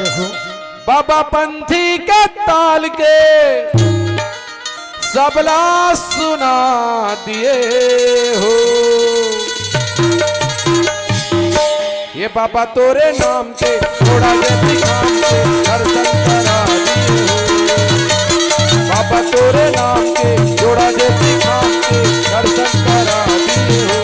बाबा पंथी के ताल के सबला सुना दिए हो। ये बाबा तोरे नाम के थोड़ा जैसी काम से दर्शन करा दिए हो। बाबा तोरे नाम के जोड़ा जैसी काम से दर्शन करा दिए हो।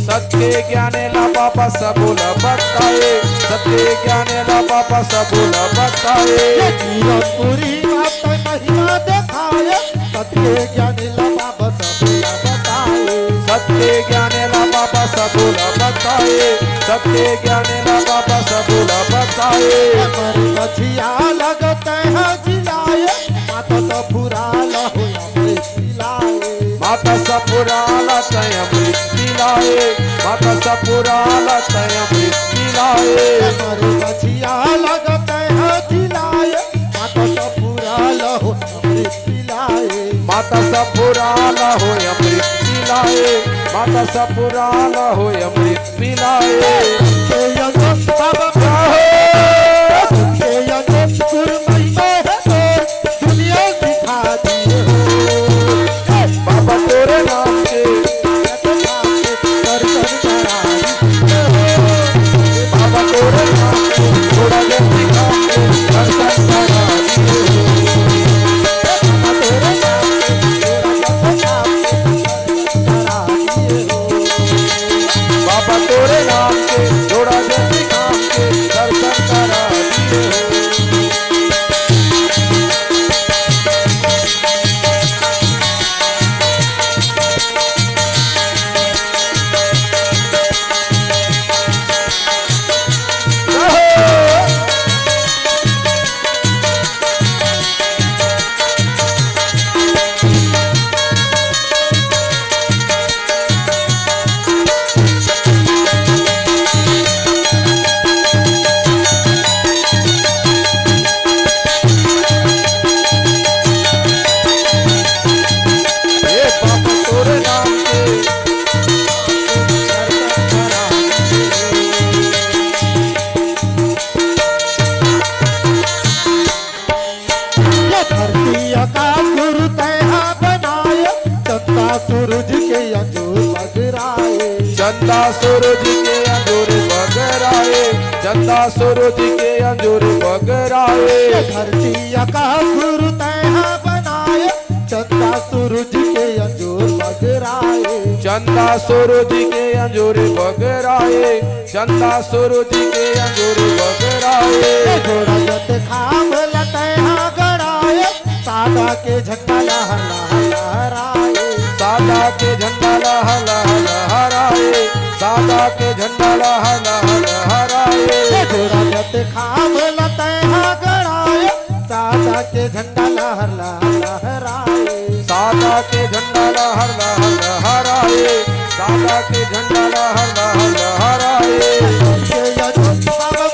सत्य ज्ञानेला बाबा सबूला बताए, सत्य ज्ञानेला बाबा सबूला बताए। पूरी बात महिमा दिखाए, सत्य ज्ञानेला बाबा सबूला बताए। सत्य ज्ञानेला बाबा सबूला बताए, सत्य ज्ञानेला बाबा सबूला बताए। मछिया लगते हैं जिलाए, माता सपुराला हो अमृत पिलाए। माता सपुराला तय अमृत पिलाए, माता सपुराला तय अमृत पिलाए। मछिया लगते हैं जिलाए, माता सपुराला हो अमृत पिलाए। माता सपुराला हो अमृत पिलाए, माता सपुराला हो अमृत पिलाए। दुनिया दिखा दिए बाबा तोरे नाम के बाबा तोरे नाम के थोड़ा जैसी काम के दर्शन करा दिए बाबा तोरे नाम के थोड़ा जैसी काम के दर्शन करा दिए। सूरज के अंजूर बगराए, चंदा सूरज के अंजूर बगराए, चंदा सूरज के अंजूर बगराए। धरती आकाश गुरु तैहा बनाए, चंदा सूरज के अंजूर बगराए। चंदा सूरज के अंजूर बगराए, चंदा सूरज के अंजूर बगराए। घोड़ा जत खाम लतैहा गड़ाए, सादा के झंडा लहराए। सादा के झंडा लहरा लहराए, सादा के झंडा लहरा लहराए। घोड़ा जत खाम लतैहा गड़ाए, सादा के झंडा लहराए। सादा के झंडा लहरा लहराए, सादा के झंडा लहरा लहराए। बाबा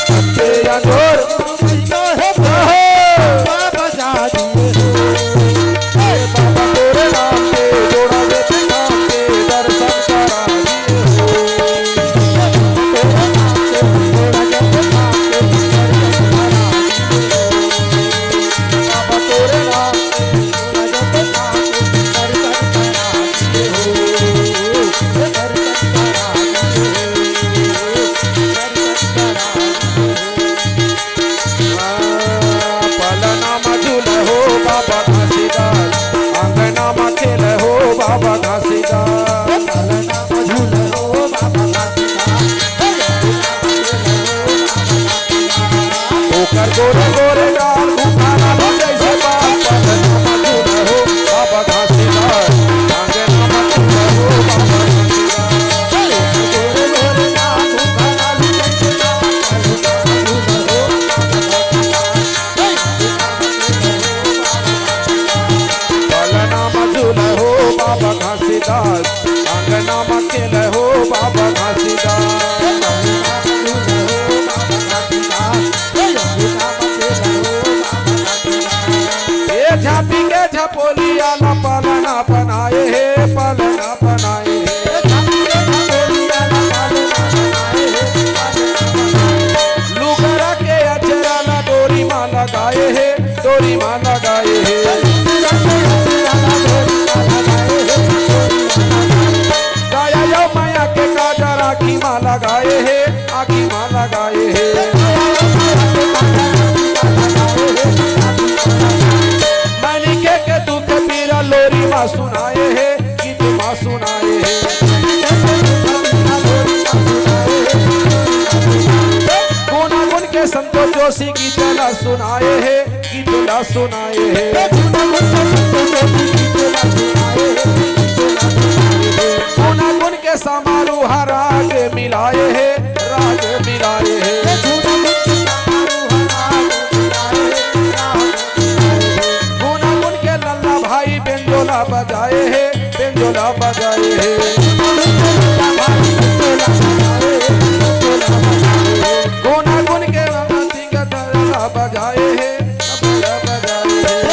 सत्य अंजूर है गोरे गोरे गाल घुमाना हो जैसे बाल पल नाम झूला हो बाबा घासीदास टांगे नाम झूला हो बाबा घासीदास अंगना मकेल हो बाबा घासीदास ये झापी के झपोलिया ला पालना बनाए हे पालना बनाए लुगरा के अचरा ला डोरी माँ लगाए हे डोरी माँ लगाए हे माया के काजर आखी माँ लगाए है आखी माँ लगाए है मनिके के दुख पीरा लोरी माँ सुनाए है गीत माँ सुनाए है गुना गुन के संतोष जोशी गीत ला सुनाए है गीत ला सुनाए है गुण के समारोह राग मिलाए है राग मिलाए है गुना गुण के लल्ला भाई बेंजोला बजाए है बेंजोला बजाए है गुना गुण के सिंह तबला बजाए है तबला बजाए है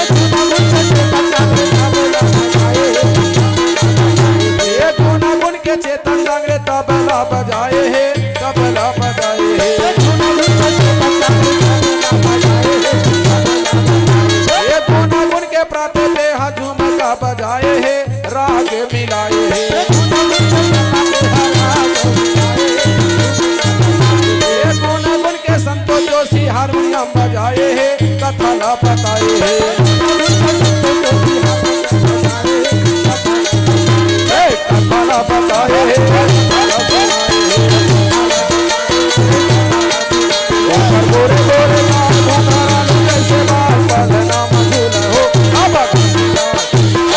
चेतन डांगरे तबला बजाए है तबला बजाए है ये गुना गुन के प्राते पे झुमका बजाए है राग मिलाए है ये गुना गुन के संतोष जोशी हारमोनियम बजाए है कथला बताए है कथला बताए गोरे गोरे जैसे बाल पल नाम झूला हो बाबा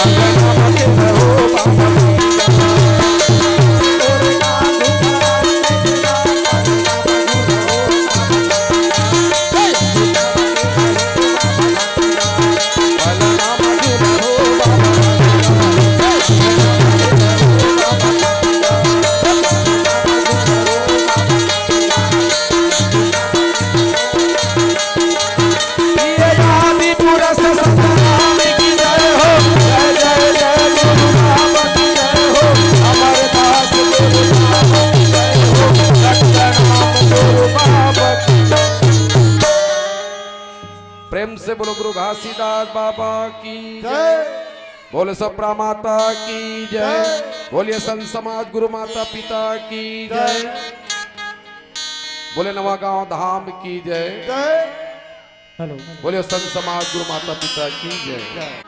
अंगना मकेल हो बाबा प्रेम से बोलो गुरु घासीदास बाबा की जय, बोले सप्रा माता की जय, बोलिए संत समाज गुरु माता पिता की जय, बोले नवागांव धाम की जय, हेलो बोलिए संत समाज गुरु माता पिता की जय।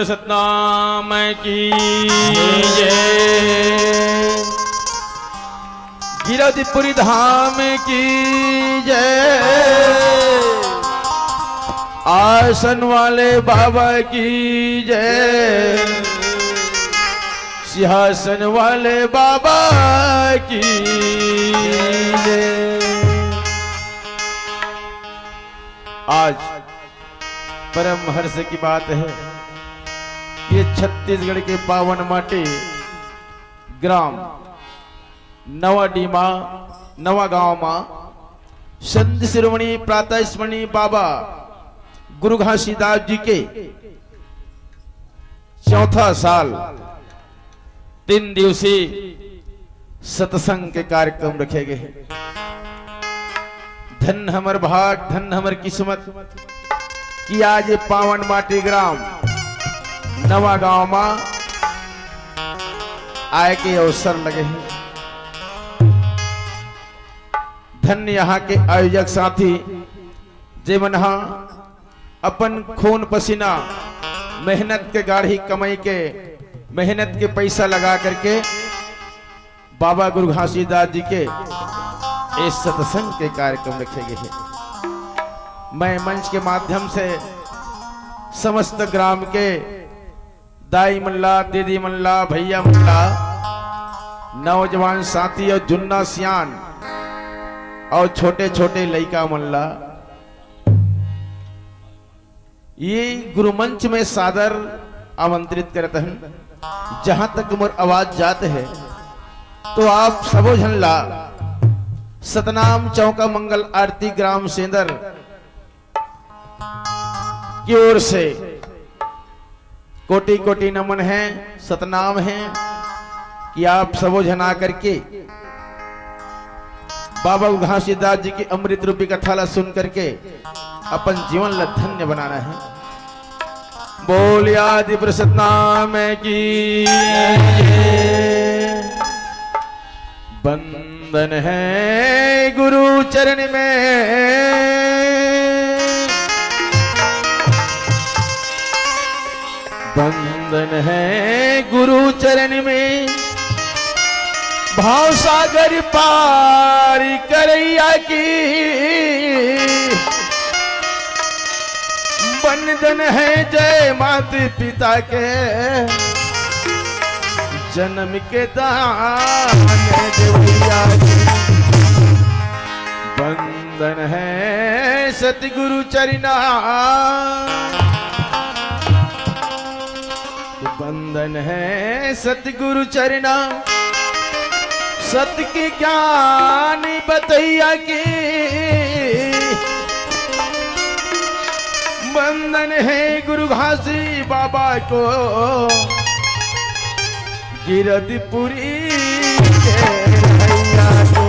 सतनाम की जय। गिरधिपुरी धाम की जय। आसन वाले बाबा की जय। सिंहासन वाले बाबा की जय। आज परम हर्ष की बात है, ये छत्तीसगढ़ के पावन माटी ग्राम नवा डीमा नवा गांव में संत शिरोमणि प्रातः स्मरणीय बाबा गुरु घासीदास जी के चौथा साल 3 दिवसीय सत्संग के कार्यक्रम रखे गए हैं। धन हमर भाग, धन हमर किस्मत कि आज पावन माटी ग्राम नवा गांव में आए के अवसर लगे हैं। धन्य यहाँ के आयोजक साथी जेमन अपन खून पसीना मेहनत के गाढ़ी कमाई के मेहनत के पैसा लगा करके बाबा गुरु घासीदास जी के इस सत्संग के कार्यक्रम रखे गए हैं। मैं मंच के माध्यम से समस्त ग्राम के दाई मल्ला, दीदी मल्ला, भैया मल्ला, नौजवान साथी और जुन्ना सियान और छोटे छोटे लइका मल्ला, ये गुरु मंच में सादर आमंत्रित करते हैं। जहां तक मोर आवाज जाते है तो आप सबो झनला सतनाम चौका मंगल आरती ग्राम सेंदर की ओर से कोटि कोटि नमन है, सतनाम है कि आप सबो जना करके बाबा घासीदास जी की अमृत रूपी कथा ला सुन करके अपन जीवन ला धन्य बनाना है। बोल आदि सतनाम की बंधन है गुरु चरण में, बंधन है गुरु चरण में, भाव सागर पार करैया की बंधन है जय माता पिता के जन्म के दान देवैया की। बंधन है सतगुरु चरना, बंधन है सतगुरु चरना, सत की ज्ञान बतैया की बंधन है गुरु घासी बाबा को गिरधिपुरी के भैया को।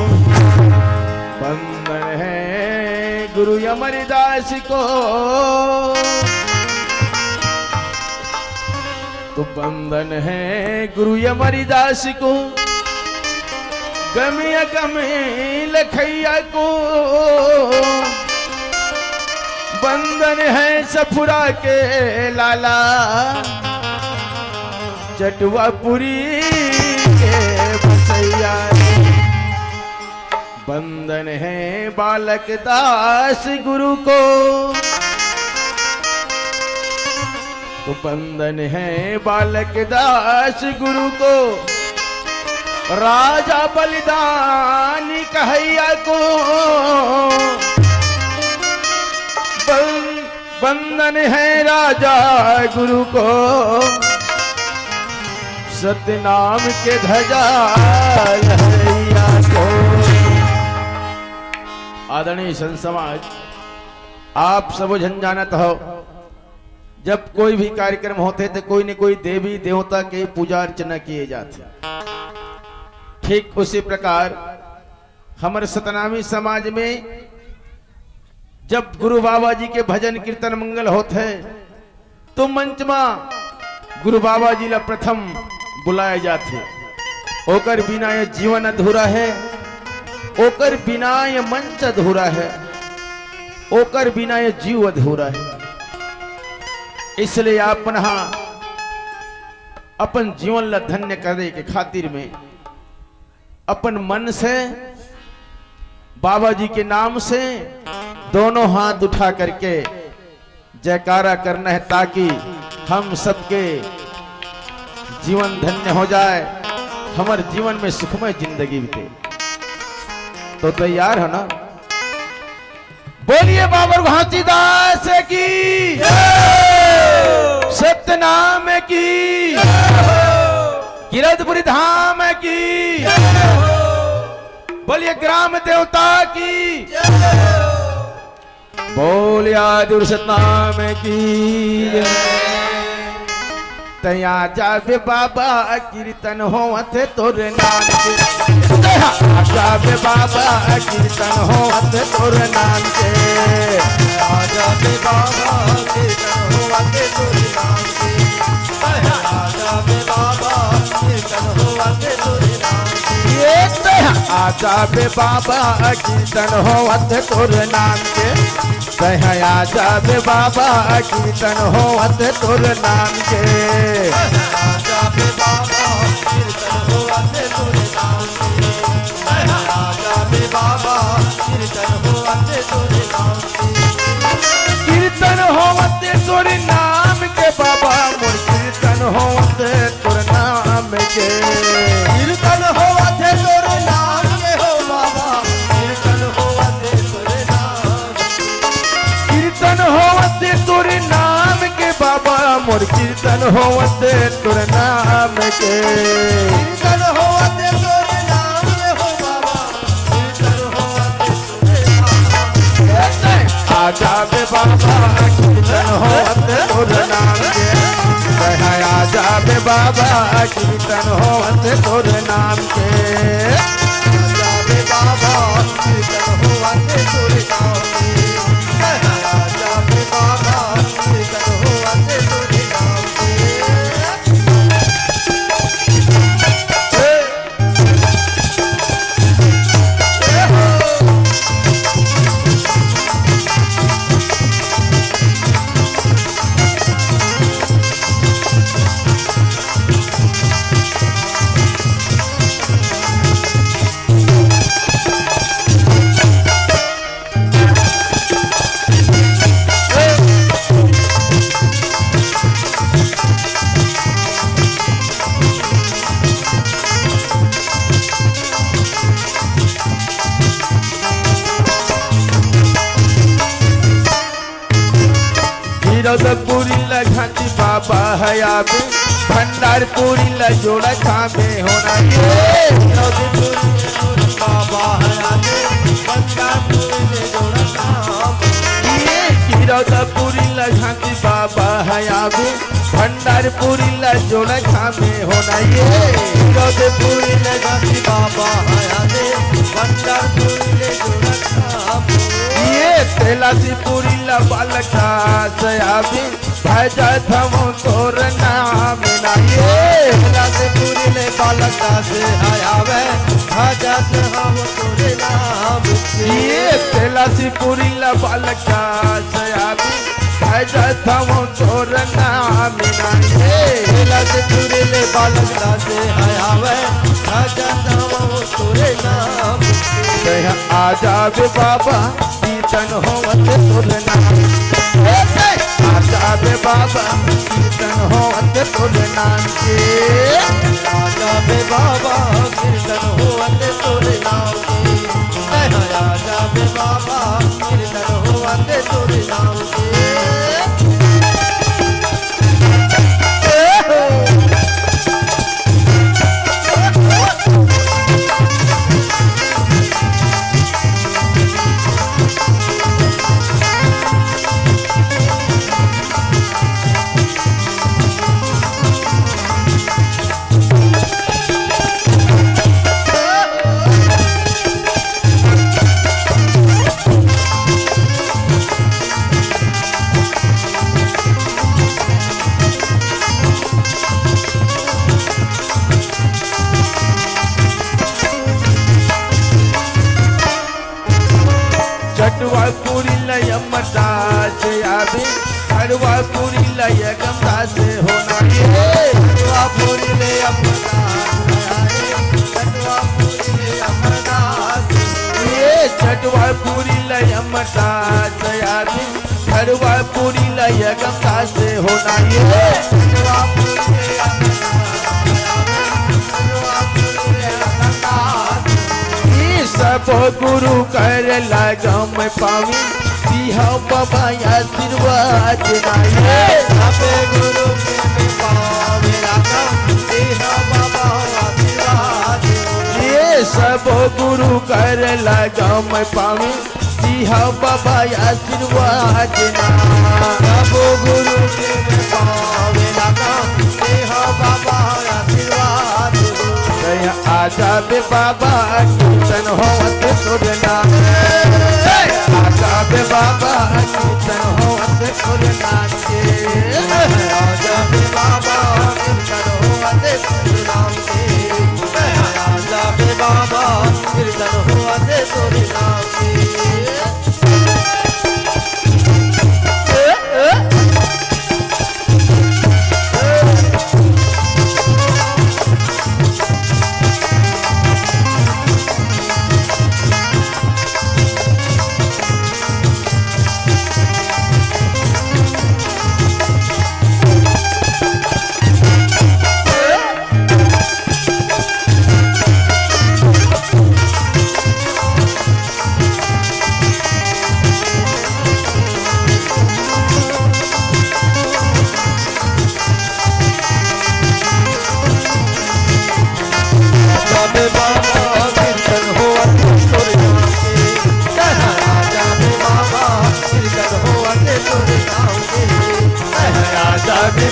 बंधन है गुरु अमरदास को, तो बंधन है गुरु अमरदास को, गमिया गमी लखैया को। बंधन है सफुरा के लाला चटुआपुरी के बसैया। बंधन है बालक दास गुरु को, तो बंधन है बालक दास गुरु को, राजा बलिदानी कहैया को। बंधन है राजा गुरु को, सतनाम के ध्वजा लहरैया को। आदरणीय संत समाज, आप सब जन जानत हो, जब कोई भी कार्यक्रम होते तो कोई न कोई देवी देवता के पूजा अर्चना किए जाते। ठीक उसी प्रकार हमारे सतनामी समाज में जब गुरु बाबा जी के भजन कीर्तन मंगल होते हैं तो मंच में गुरु बाबा जी ला प्रथम बुलाए जाते। ओकर बिना ये जीवन अधूरा है, ओकर बिना ये मंच अधूरा है, ओकर बिना ये जीव अधूरा है। इसलिए आप अपन जीवन ला धन्य करे के खातिर में अपन मन से बाबा जी के नाम से दोनों हाथ उठा करके जयकारा करना है, ताकि हम सबके जीवन धन्य हो जाए, हमारे जीवन में सुखमय जिंदगी बीते। तो तैयार है ना? बोलिए बाबर घासीदास की, सत्यनाम की, गिरधपुरी धाम की, बोलिए ग्राम देवता की, बोलिए आदि सतनाम की। तया जावे बाबा कीर्तन होवत तोर नाम के, जावे बाबा कीर्तन होवत तोर नाम के, जावे बाबा कीर्तन होवत तोर नाम के, जावे बाबा कीर्तन होवत तोर नाम के, जावे बाबा कीर्तन होवत तोर नाम के, दया जावे बाबा कीर्तन होवत तोर नाम के, जावे बाबा कीर्तन होवत तोर नाम के, जावे बाबा कीर्तन होवत तोर नाम के, कीर्तन होवत तोर नाम के बाबा मोर कीर्तन होवत तोर नाम के, कीर्तन होवत तोर नाम के हो बाबा, कीर्तन होवत तोर नाम, कीर्तन होवत तोर नाम के बाबा मोर कीर्तन होवत तोर नाम के, कीर्तन होवत तोर नाम के हो बाबा, कीर्तन होवत तोर नाम, आजा बे बाबा कीर्तन होवत तोर नाम के, आजा बे बाबा कीर्तन होवत तोर नाम के, आजा बे बाबा कीर्तन होवत तोर नाम के, आजा बे बाबा कीर्तन होवत तोर नाम के। गिरधपुरी घाटी बाबा हयाबे, भंडारपुरी जोड़ा खामे होना ये, गिरधपुरी बाबा हयाबे, भंडारपुरी जोड़ा खामे, ये गिरधपुरी घाटी बाबा हयाबे, भंडारपुरी जोड़ा खामे होना ये, गिरधपुरी घाटी बाबा हयाबे, भंडारपुरी जोड़ा खामे, ये तेलासीपुरी बालका सयाबी भजा थम तोर नाम ना, ये तेलासीपुरी बालका से आयावे भजा थम तोर नाम, ये तेलासीपुरी बालका सयाबी भजा थम तोर नाम ना, ये तेलासीपुरी बालका से आयावे भजा थम तोर नाम, आजा बे बाबा कीर्तन होवत तोर नाम, आजा बे बाबा कीर्तन होवत तोर नाम के, आजा बे बाबा कीर्तन होवत तोर नाम के, आजा बे बाबा कीर्तन होवत तोर नाम के। से होना ये सब गुरु कर लगम पावी सिंह बाबा आशीर्वाद नाये सबे गुरु के पावे लगम सिंह बाबा आशीर्वाद ये सब गुरु कर लगम पावी सिंह बाबा आशीर्वाद सब गुरु के पावे लगम सिंह बाबा आशीर्वाद आजा बे बाबा कीर्तन होवत सुरना आजा बे बाबा कीर्तन होवत सुरना आजा बे बाबा कीर्तन होवत सुरना आजा बे बाबा कीर्तन होवत सुरना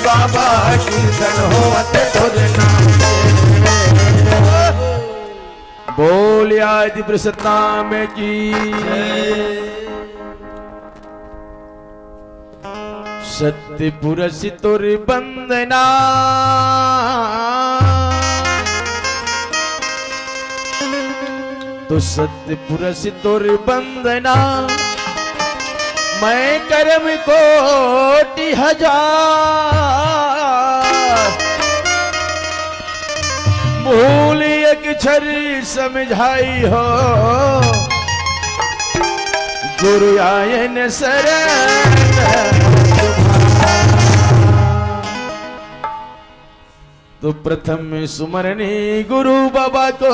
बाबा कीर्तन होवत सुरना बोलिया आदि प्रसन्नाम की सत्य पुरस तुर बंदना तो सत्य पुरस तुर बंदना मैं कर्म कोटि हजार भूल एक छरी समझाई हो गुरु आयन शरण तो प्रथम सुमरनी गुरु बाबा को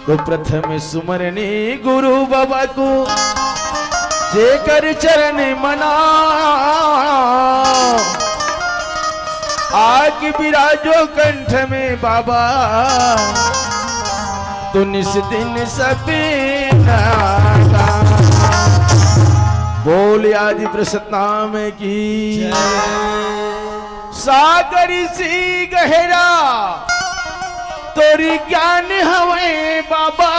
तो प्रथम सुमरनी गुरु बाबा को जेकर चरण मना आग विराजो कंठ में बाबा तो निस दिन सपीना बोल आदि प्रसन्नाम की सागर सी गहरा तोरी ज्ञान हवे बाबा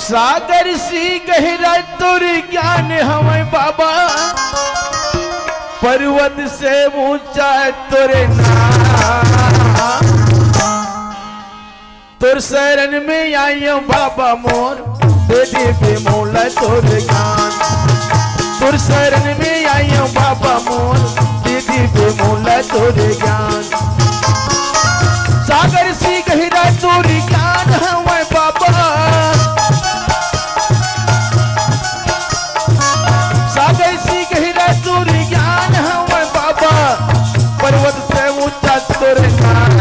सागर सी गहरा तोरी ज्ञान हवे बाबा पर्वत से ऊंचा तोरे नाम तुर शरण में आयो बाबा मोर दे पे मोला तोर ज्ञान तुर शरण में आयो बाबा मोर दे पे मोला तोर ज्ञान सागर सी गहरा तोर ज्ञान हवे बाबा सागर सी गहरा तोर ज्ञान हवे बाबा पर्वत से ऊंचा तोर ज्ञान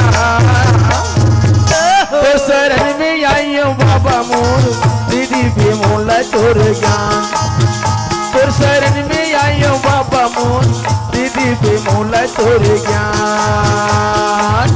तो शरण में आइयो बाबा मोर दीदी भी मोला तोर ज्ञान तोर शरण में आइयो बाबा मोर दीदी भी मोला तोर ज्ञान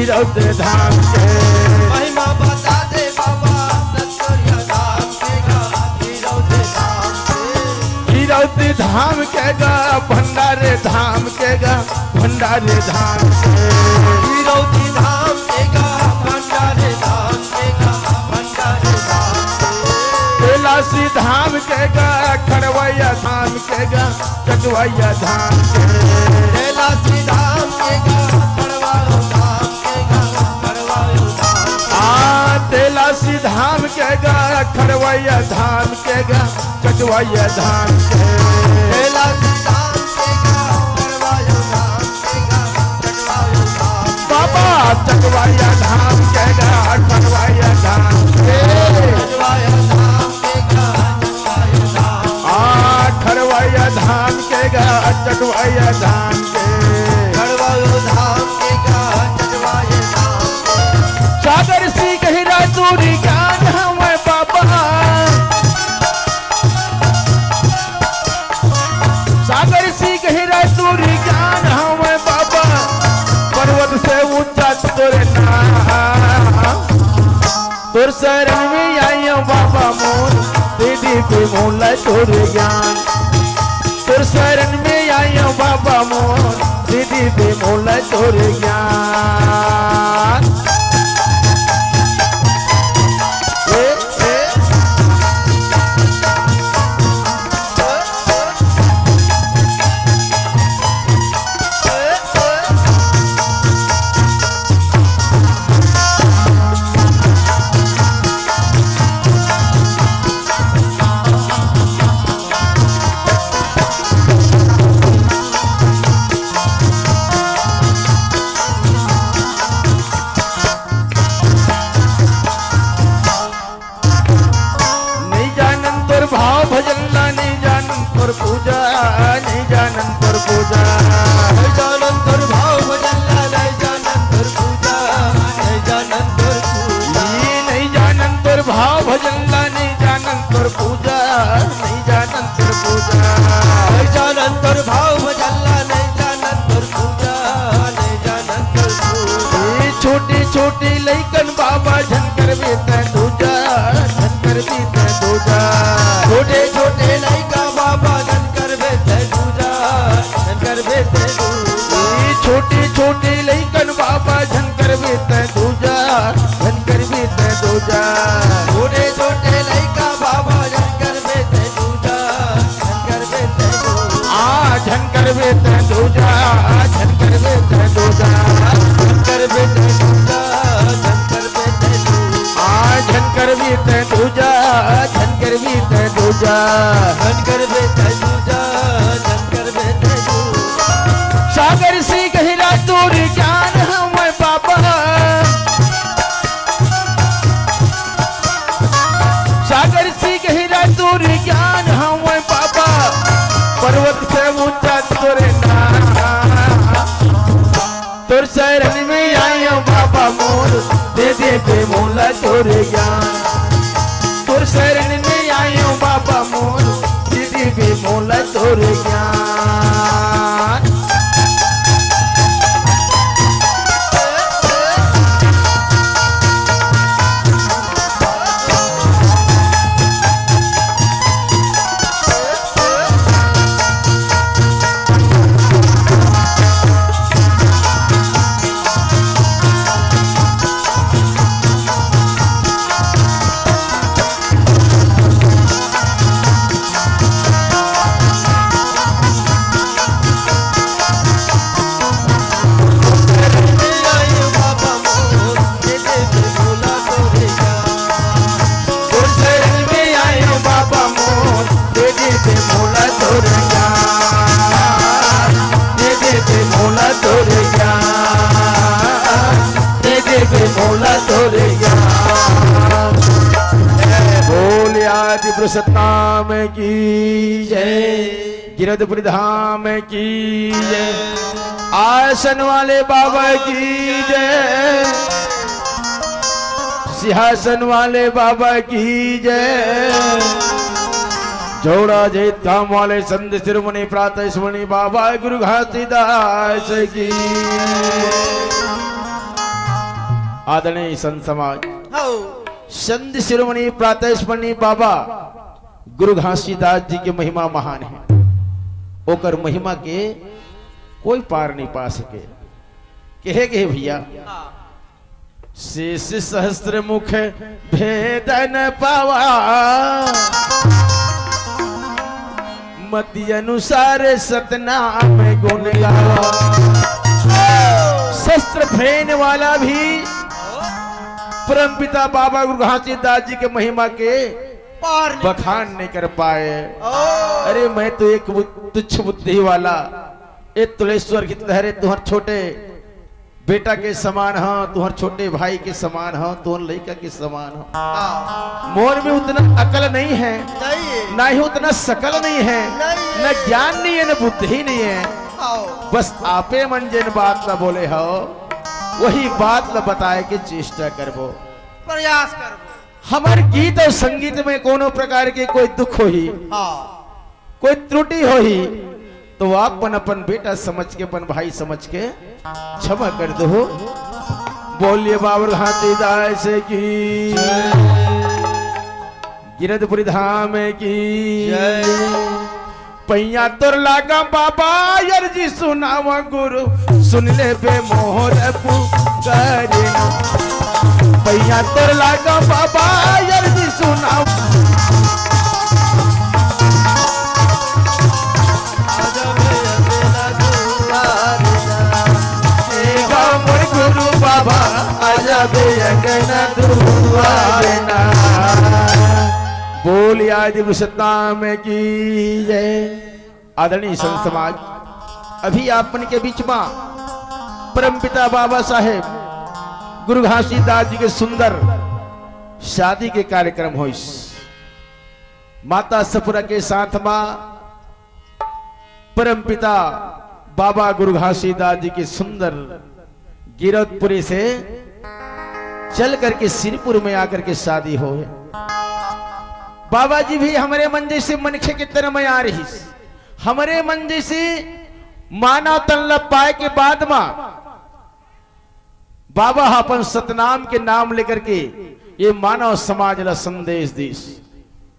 गिरौते धाम के महिमा बता दे बाबा सतपुरिया धाम के गा गिरौते धाम के गिरौती धाम के गा भंडारे धाम के गा भंडारे धाम के गिरौती धाम के गा भंडारे धाम के गा भंडारे धाम के कैलाशी धाम के गा खड़वैया धाम के गा चटवैया धाम के कैलाशी धाम के गा खड़वायो धाम के गा खड़वायो धाम कैलाशी धाम के गा खड़वैया धाम के गा चटवैया धाम के कैलाशी धाम के गा खड़वायो धाम के गा खड़वायो धाम बाबा चटवैया धाम के गा खड़वैया धाम के खड़वायो धाम के गा खड़वायो धाम खड़वैया धाम के गा चटवैया धाम के खड़वायो धाम के गा खड़वायो धाम सागर सीख हीरा दूरी ज्ञान हमें बाबा सागर सीख हीरा दूरी ज्ञान हमें बाबा पर्वत से ऊंचा तोरे नाम तोर शरण में आइयो बाबा मोर दीदी पे मोला तोरे ज्ञान तोर शरण में आइयो बाबा मोर दीदी पे मोला तोरे ज्ञान भाव भजन नहीं जानन पर पूजा नहीं जानन पर पूजा नहीं जानन पर भाव भजन नहीं जानन पर पूजा नहीं जानन पर पूजा नहीं जानन पर भाव भजन नहीं जानन पर पूजा नहीं जानन पर पूजा नहीं जानन पर भाव भजन नहीं जानन पर पूजा नहीं जानन पर पूजा छोटी छोटी लइकन बाबा झनकर बेता दूजा झनकर बेता दूजा छोटे छोटे लइका बाबा झनकर बेते दूजा झनकर बेते दूजा छोटी छोटी लइकन बाबा झनकर बेता दूजा झनकर बेता दूजा छोटे छोटे लइका बाबा झनकर बेते दूजा झनकर बेते दूजा झनकर बेता दूजा झनकर बेता दूजा झनकर बेते दूजा झनकर बेते दूजा झनकर बेता दूजा झनकर बेता दूजा झनकर बेते दूजा झनकर बेते दूजा सागर से गहरा दूर ज्ञान हमें बाबा सागर से गहरा दूर ज्ञान हमें बाबा पर्वत से ऊंचा तोरे नाम तोर शरण में आयो बाबा मोर दे दे पे मोला तोरे ज्ञान तोर शरण में आयो बाबा मोर दे दे पे मोला तोरे ज्ञान सतनाम की जय, गिरधपुरी धाम की जय, आसन वाले बाबा की जय, सिंहासन वाले बाबा की जय, जोड़ा जय धाम वाले संत शिरोमणि प्रातः स्मरणीय बाबा गुरु घासीदास की। आदरणीय संत समाज हाउ संत शिरोमणि प्रातः स्मरणीय बाबा गुरु घासीदास जी की महिमा महान है। ओकर महिमा के कोई पार नहीं पा सके। कहे गए भैया शेष सहस्त्र मुख भेदन पावा मति अनुसार सतनाम गुण गावा। शस्त्र फेन वाला भी परमपिता बाबा गुरु घासीदास जी के महिमा के पार नहीं बखान नहीं कर पाए। ओ, अरे मैं तो एक तुच्छ बुद्धि वाला एक तुलेश्वर की तरह तुहर छोटे बेटा के समान हो, तुहर छोटे भाई के समान हो, तुहर लड़का के समान हो। हाँ, मोर में उतना अकल नहीं है, नहीं ना ही उतना सकल नहीं है, नहीं। न ज्ञान नहीं है, न बुद्धि नहीं है। हाउ बस आपे मन जिन बात न बोले हो वही बात न बताए के चेष्टा करबो। प्रयास कर हमार गीत और संगीत में कोनो प्रकार के कोई दुख हो ही, हाँ कोई त्रुटि हो ही तो आप अपन बेटा समझ के अपन भाई समझ के क्षमा कर दो। बोलिए बाबा घासीदास की गिरधपुरी धाम की जय। पैया तोर लागा बाबा यार जी सुनावा गुरु सुन ले बे मोहर पुकारे पैया तोर लागा बाबा यार जी सुनावा मोर गुरु बाबा आजा बे अगना दुआरना। बोल आदि सतनाम की जय। आदरणीय संत समाज अभी आपन के बीच में परमपिता बाबा साहेब गुरु घासीदास जी के सुंदर शादी के कार्यक्रम हो। माता सपुरा के साथ में परमपिता बाबा गुरु घासीदास जी की सुंदर गिरधपुरी से चल करके सिरपुर में आकर के शादी हो। बाबा जी भी हमारे मन जैसे मनखे की तरह में आ रही, हमारे मन जैसे मानव तल्लब पाए के बाद में बाबा अपन सतनाम के नाम लेकर के ये मानव समाज ला संदेश दीस।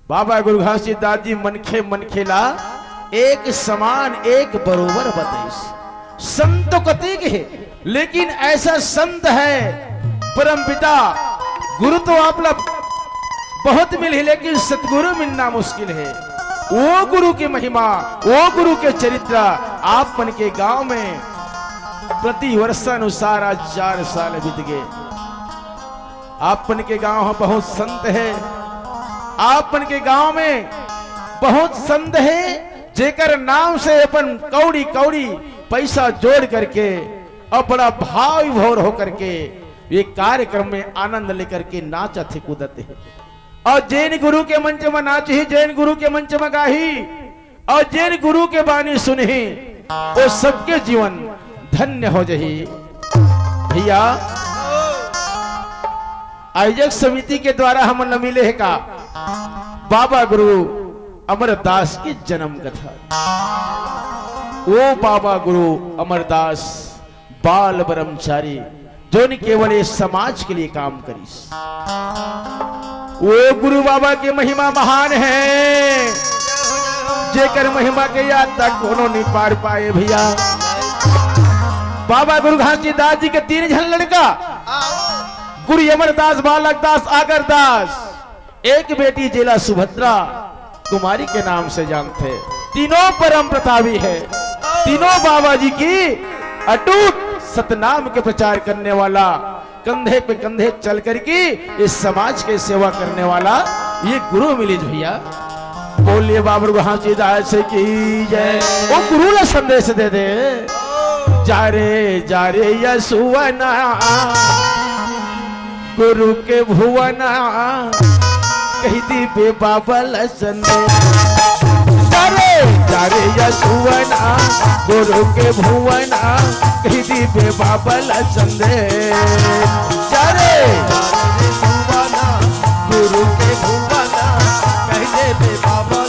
बाबा गुरु घासीदास जी मनखे मनखेला एक समान एक बरोबर बताइस। संत तो कतीक है लेकिन ऐसा संत है परमपिता गुरु तो आप लोग बहुत मिल है लेकिन सतगुरु मिलना मुश्किल है। वो गुरु की महिमा वो गुरु के चरित्र आप मन के गांव में प्रति वर्षानुसार आज 4 साल बीत गए। आपन के गांव बहुत संत है, आपन के गांव में बहुत संत है जेकर नाम से अपन कौड़ी कौड़ी पैसा जोड़ करके और बड़ा भाव विभोर होकर के ये कार्यक्रम में आनंद लेकर के नाचते कूदते है। और जैन गुरु के मंच में नाची, जैन गुरु के मंच में गाही और जैन गुरु के बानी सुनही वो सबके जीवन धन्य हो जही। भैया आयोजक समिति के द्वारा हम न मिले है का बाबा गुरु अमरदास की जन्म कथा। वो बाबा गुरु अमरदास बाल ब्रह्मचारी जो न केवल इस समाज के लिए काम करी। वो गुरु बाबा की महिमा महान है जेकर महिमा के याद तक कोनो नहीं पार पाए। भैया बाबा गुरु घासीदास जी के 3 जन लड़का गुरु अमरदास, बालक दास, आगर दास, एक बेटी जिला सुभद्रा कुमारी के नाम से जानते। तीनों परम प्रतापी है, तीनों बाबा जी की अटूट सतनाम के प्रचार करने वाला, कंधे पे कंधे चल करके इस समाज के सेवा करने वाला ये गुरु मिली भैया। बोलिए बाबा गुरु घासीदास की जय। वो गुरु ने संदेश दे दे जा रे यसुवना गुरु के भुवना कही दी बे बाबा संदेश। जा रे यसुवना गुरु के भुवना कही दी बे बाबा संदेश। जा रे भुवना गुरु के भुवना कह दे बे बाबा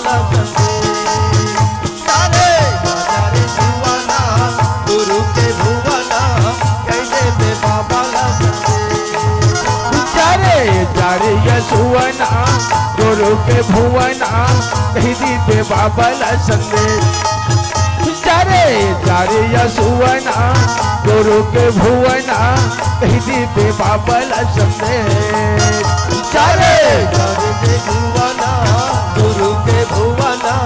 भुवना गुरु के भुवना कह दे बे बाबा गुरु के भुवना कही दीपे बाबा ला संदेश जारे जारे यसुवना गुरु के भुवना कही दीपे बाबा ला संदेश जारे जारे भुवना गुरु के भुवना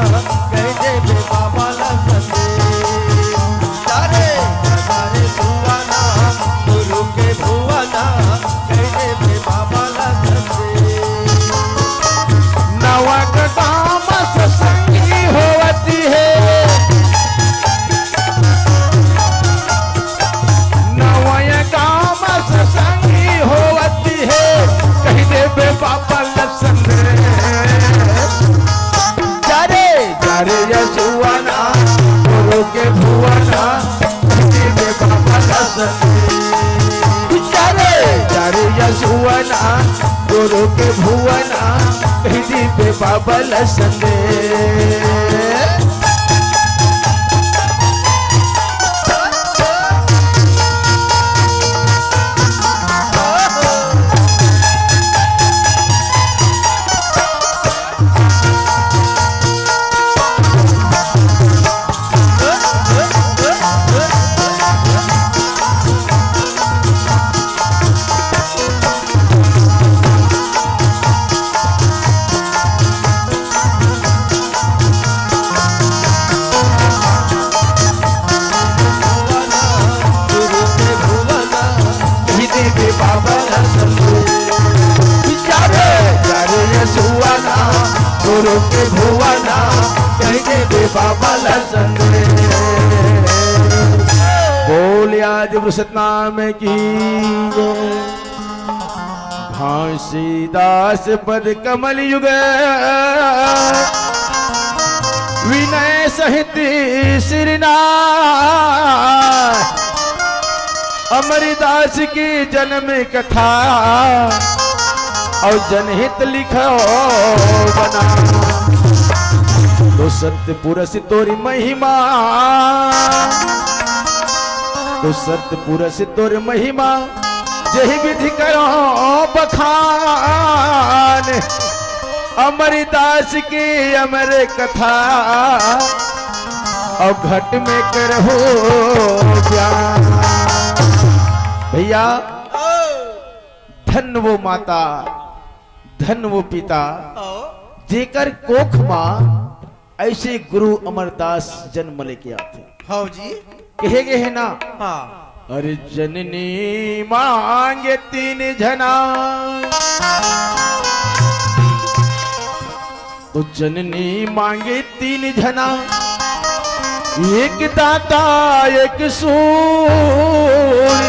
कह दे बे बाबा ला संदेश जारे जारे भुवना गुरु के भुवना कह दे बे बाबा ला संदेश नवा काम सत्संगी होती है नवा काम सत्संगी होती है कही दे बे बाबा लसन जारे जारे यसुवना गुरु के भुवना कही दे बे बाबा लसन जारे जारे यसुवना गुरु के भुवना कही दीपे बाबा लसन गुरु के भुवना कही दीपे बाबा लसन जारे जारे यसुवना गुरु के भुवना कही दीपे बाबा लसन बोलिया जब सतनाम की घासीदास पद कमल युग विनय सहित श्रीना अमरदास की जन्म कथा और जनहित लिखो बना तो सत्य पुरस तोरी महिमा तो सत्य पुरस तोरी महिमा जही विधि करो बखान अमरदास की अमर कथा और घट में करहो ज्ञान भैया धन वो माता धन वो पिता जेकर कोख मां ऐसे गुरु अमरदास जन्म लेके आते हाँ जी कहे गए है ना हाँ अरे जननी मांगे तीन जना तो जननी मांगे तीन जना एक दाता एक सूर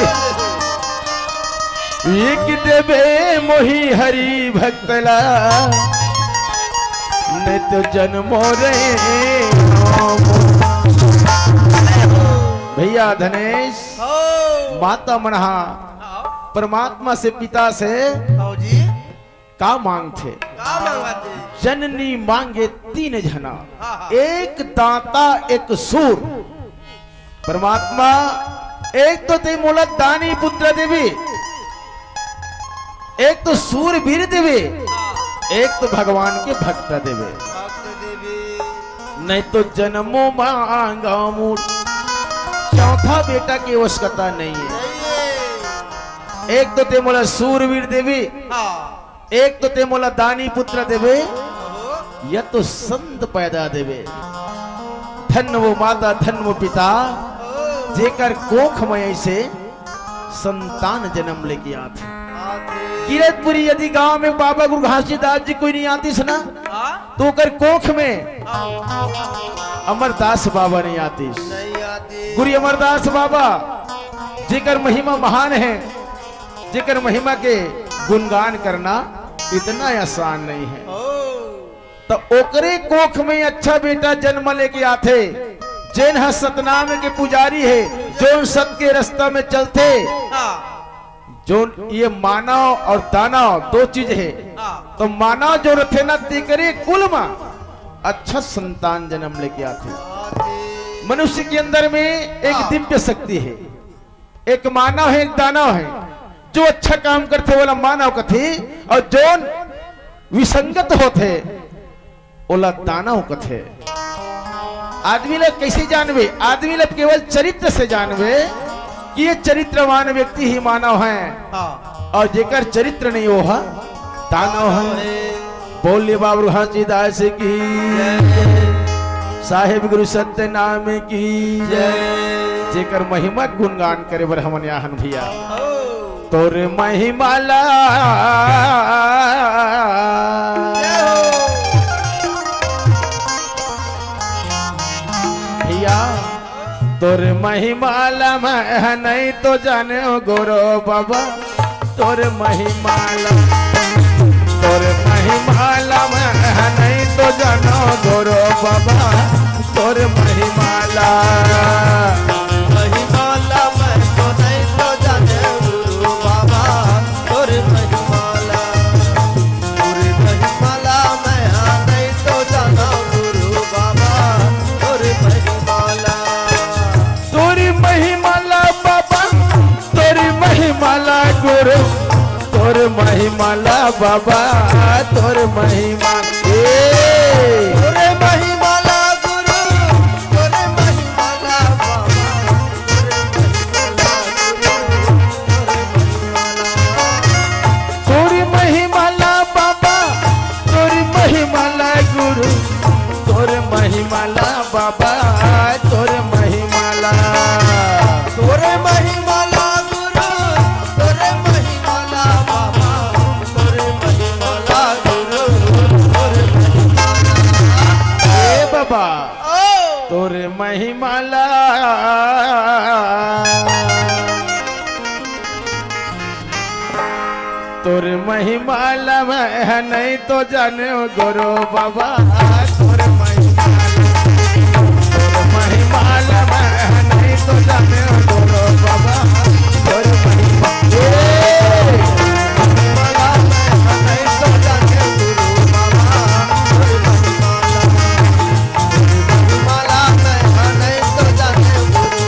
एक देवे मोही हरि भक्तला न तो जन्मो रे भैया धनेश माता मनहा परमात्मा से पिता से हाँ जी का मांग थे का मांगते जननी मांगे तीन जना हाँ। एक दाता एक सूर परमात्मा एक तो ते मूल दानी पुत्र देवी एक तो सूरवीर देवी एक तो भगवान के भक्त देवे भक्त देवी नहीं तो जन्मो मांगा मूल चौथा बेटा की आवश्यकता नहीं है नहीं एक तो ते मोला सूरवीर देवी हाँ एक तो ते मोला दानी पुत्र देवे ओहो, या तो संत पैदा देवे धन वो माता धन वो पिता ओहो, जेकर कोख में से संतान जन्म लेके आते आते किरतपुरी यदि गांव में बाबा गुरु घासीदास जी कोई नहीं आती सुना हाँ तो कर कोख में हाँ, अमरदास बाबा नहीं आती नहीं आते गुरु अमरदास बाबा जेकर महिमा महान है जेकर महिमा के गुणगान करना इतना आसान नहीं है तो ओकरे कोख में अच्छा बेटा जन्म लेके आते जैन है सतनाम के पुजारी है जो सत के रास्ता में चलते हाँ जो ये मानव और दानव दो चीज है हाँ तो मानव जो रथे ना तीकरे कुल में अच्छा संतान जन्म लेके आते आते मनुष्य के अंदर में एक हाँ। दिव्य शक्ति है एक मानव है एक दानव है जो अच्छा काम करते वाला मानव कथे और जो विसंगत होते ओला दानव कथे। आदमी लोग कैसे जानवे? आदमी लोग केवल चरित्र से जानवे कि ये चरित्रवान व्यक्ति ही मानव है, हाँ और जेकर चरित्र नहीं हो दानव है। बोले बाबू घासीदास की साहेब गुरु सत्य नाम की जेकर महिमा गुणगान करे बर हमन याहन भैया तोर महिमाला भैया तोर महिमाला मैं नहीं तो जाने गोरो बाबा तोर महिमाला तोर महिमाला मैं नहीं तो जानो गोरो बाबा तोर महिमाला महिमाला मैं तो नहीं तो जाने गुरु बाबा तोर महिमाला तोर महिमाला मैं नहीं तो जानो गुरु बाबा तोर महिमाला तोरी महिमाला बाबा तोरी महिमाला गुरु तोर महिमाला बाबा तोर महिमा तोरे महिमाला गुरु तोरे महिमाला बाबा तोरी महिमाला बाबा तोरी महिमाला गुरु तोर महिमाला बाबा तोर महिमाला तोरे महिमाला गुरु तोरे महिमाला बाबा तोरे महिमाला गुरु तोरे महिमाला ए बाबा ओ तोर महिमाला तोर महिमाला मैं नहीं तो जाने गोरो बाबा तोर महिमाला मैं नहीं तो जाने गोरो बाबा तोर महिमाला महिमाला मैं नहीं तो जाने गुरु बाबा तोरे महिमाला मैं नहीं तो जाने गुरु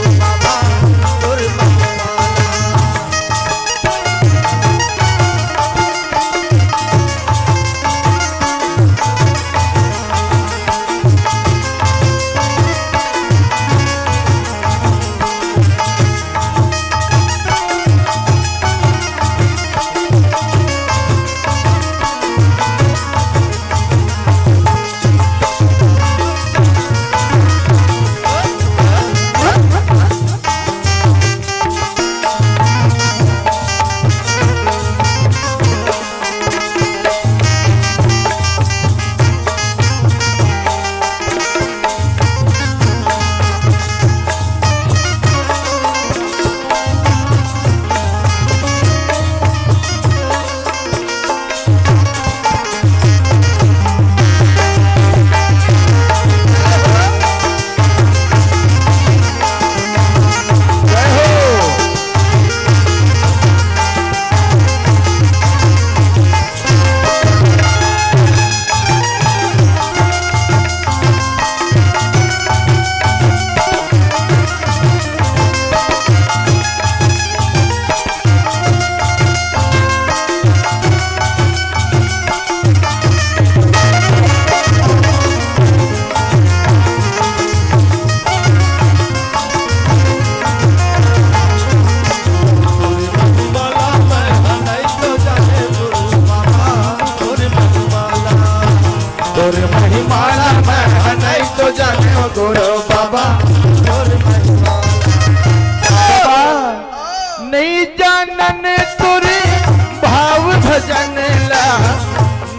बाबा तोरे महिमाला भजन ला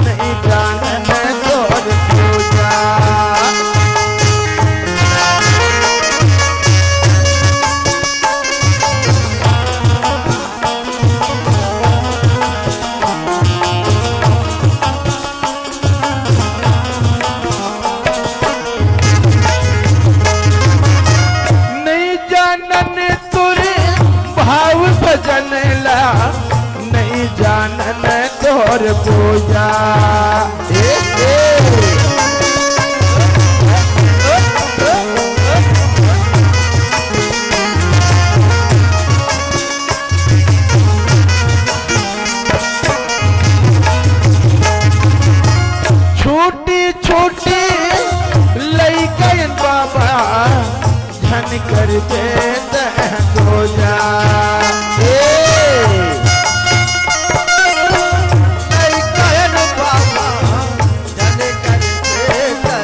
नहीं जानन तोर पूजा। नहीं जानन तुरे भाव भजन ला नहीं जानन तोर पूजा। बाबा धन कर बेत हो जा लइकन बाबा जन करते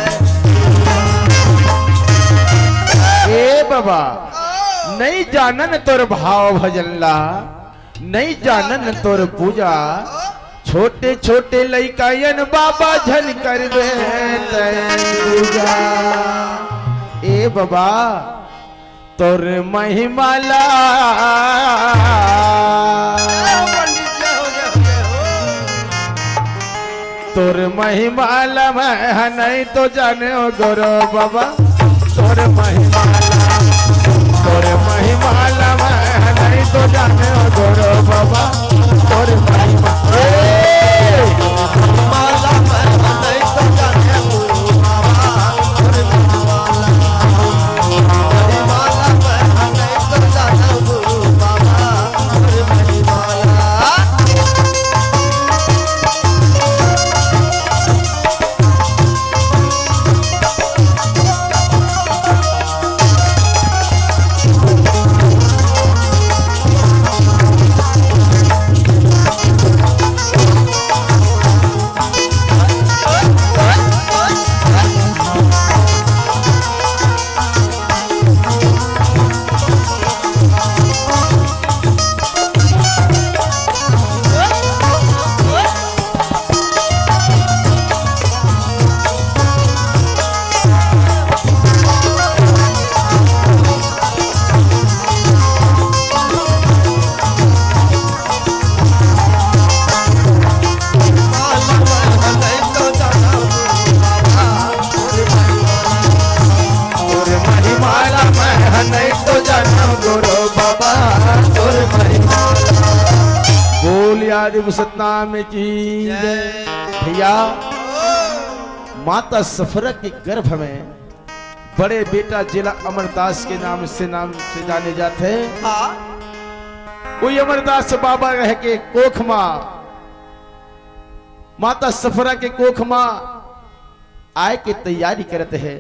ए बाबा नहीं जानन तोर भाव भजनला नहीं जानन तोर पूजा छोटे छोटे लइकायन बाबा झन करबे पूजा ए बाबा तोर महिमाला पंडित जय हो जय हो जय हो तोर महिमाला मैं नहीं तो जाने गोरो बाबा तोर महिमाला मैं नहीं तो जाने गोरो बाबा तोर महिमा माला मैं नहीं तो जाने गुरु बाबा और माला माला मैं नहीं तो जाने गुरु बाबा और माला नहीं तो जानो गोरो बाबा तोर महिमाला बोल आदि सतनाम की जय भैया माता सफरा के गर्भ में बड़े बेटा जिला अमरदास के नाम से जाने जाते हाँ कोई अमरदास बाबा रह के कोख माँ माता सफरा के कोख माँ आय की तैयारी करते हैं